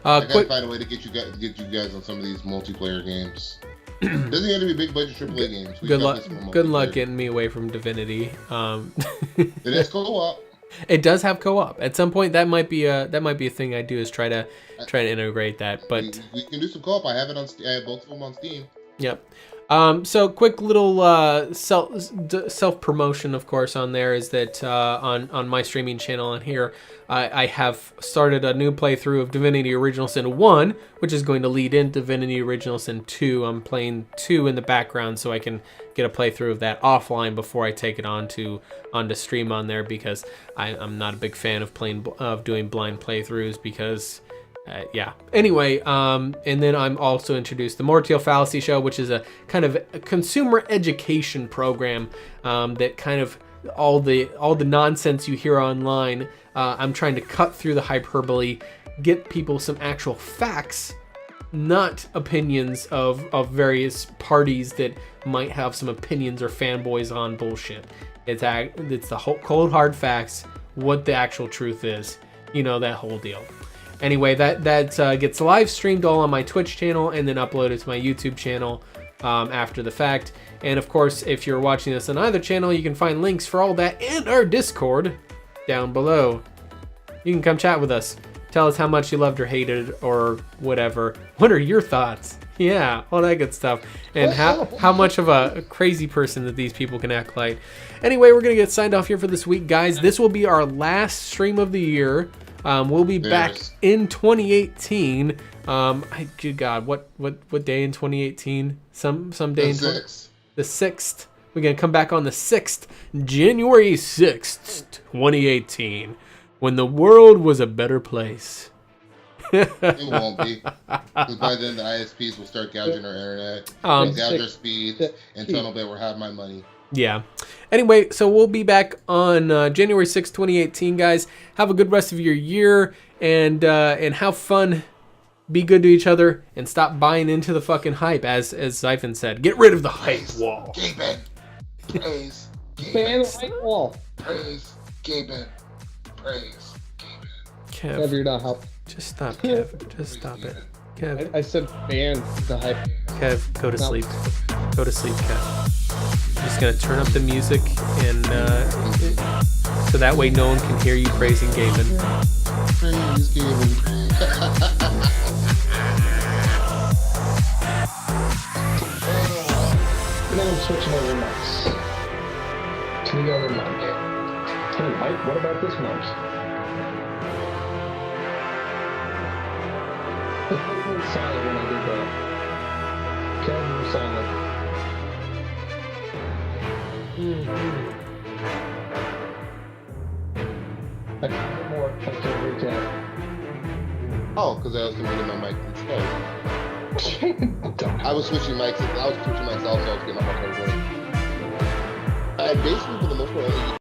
I gotta find a way to get you guys on some of these multiplayer games. Doesn't have to be big budget AAA games. Good luck getting me away from Divinity. It has co-op. It does have co-op. At some point, that might be a thing I do is try to integrate that. But we can do some co-op. I have it on. I have both of them on Steam. Yep. So quick little self promotion, of course, on there is that on my streaming channel on here, I have started a new playthrough of Divinity Original Sin 1, which is going to lead into Divinity Original Sin 2. I'm playing 2 in the background so I can get a playthrough of that offline before I take it onto stream on there, because I'm not a big fan of doing blind playthroughs because. Yeah. Anyway, and then I'm also introduced the Mortiel Fallacy Show, which is a kind of a consumer education program that kind of all the nonsense you hear online. I'm trying to cut through the hyperbole, get people some actual facts, not opinions of various parties that might have some opinions or fanboys on bullshit. It's the whole cold hard facts, what the actual truth is, that whole deal. Anyway, that gets live streamed all on my Twitch channel and then uploaded to my YouTube channel after the fact. And of course, if you're watching this on either channel, you can find links for all that and our Discord down below. You can come chat with us. Tell us how much you loved or hated or whatever. What are your thoughts? Yeah, all that good stuff. And how much of a crazy person that these people can act like. Anyway, we're going to get signed off here for this week, guys. This will be our last stream of the year. We'll be back in 2018. Good God, what day in 2018? Some day in the 6th. We're gonna come back on the 6th, January 6th, 2018, when the world was a better place. It won't be, because by then the ISPs will start gouging our internet, gouge our speeds, and Tunnel Bet will have my money. Yeah. Anyway, so we'll be back on January 6th, 2018, guys. Have a good rest of your year, and have fun. Be good to each other, and stop buying into the fucking hype, as Xaiphen said. Get rid of the hype wall. Gaben. Praise. Ban hype wall. Praise. Gaben. Praise. Gaben. Kev, you're not helping. Just stop, Kev. Just stop it. Kev. I said ban the hype. Kev, go to sleep. Go to sleep, Kev. I'm just gonna turn up the music, and so that way no one can hear you praising Gaben. Praise Gaben. Now I'm switching over mics. To the other mic. Hey Mike, what about this mic? It went silent when I did that. Kevin was silent. I got more. I can't recap. Oh, because I was muting my mic instead. I was switching mics. Also, I was getting my mic. Basically, for the most part, only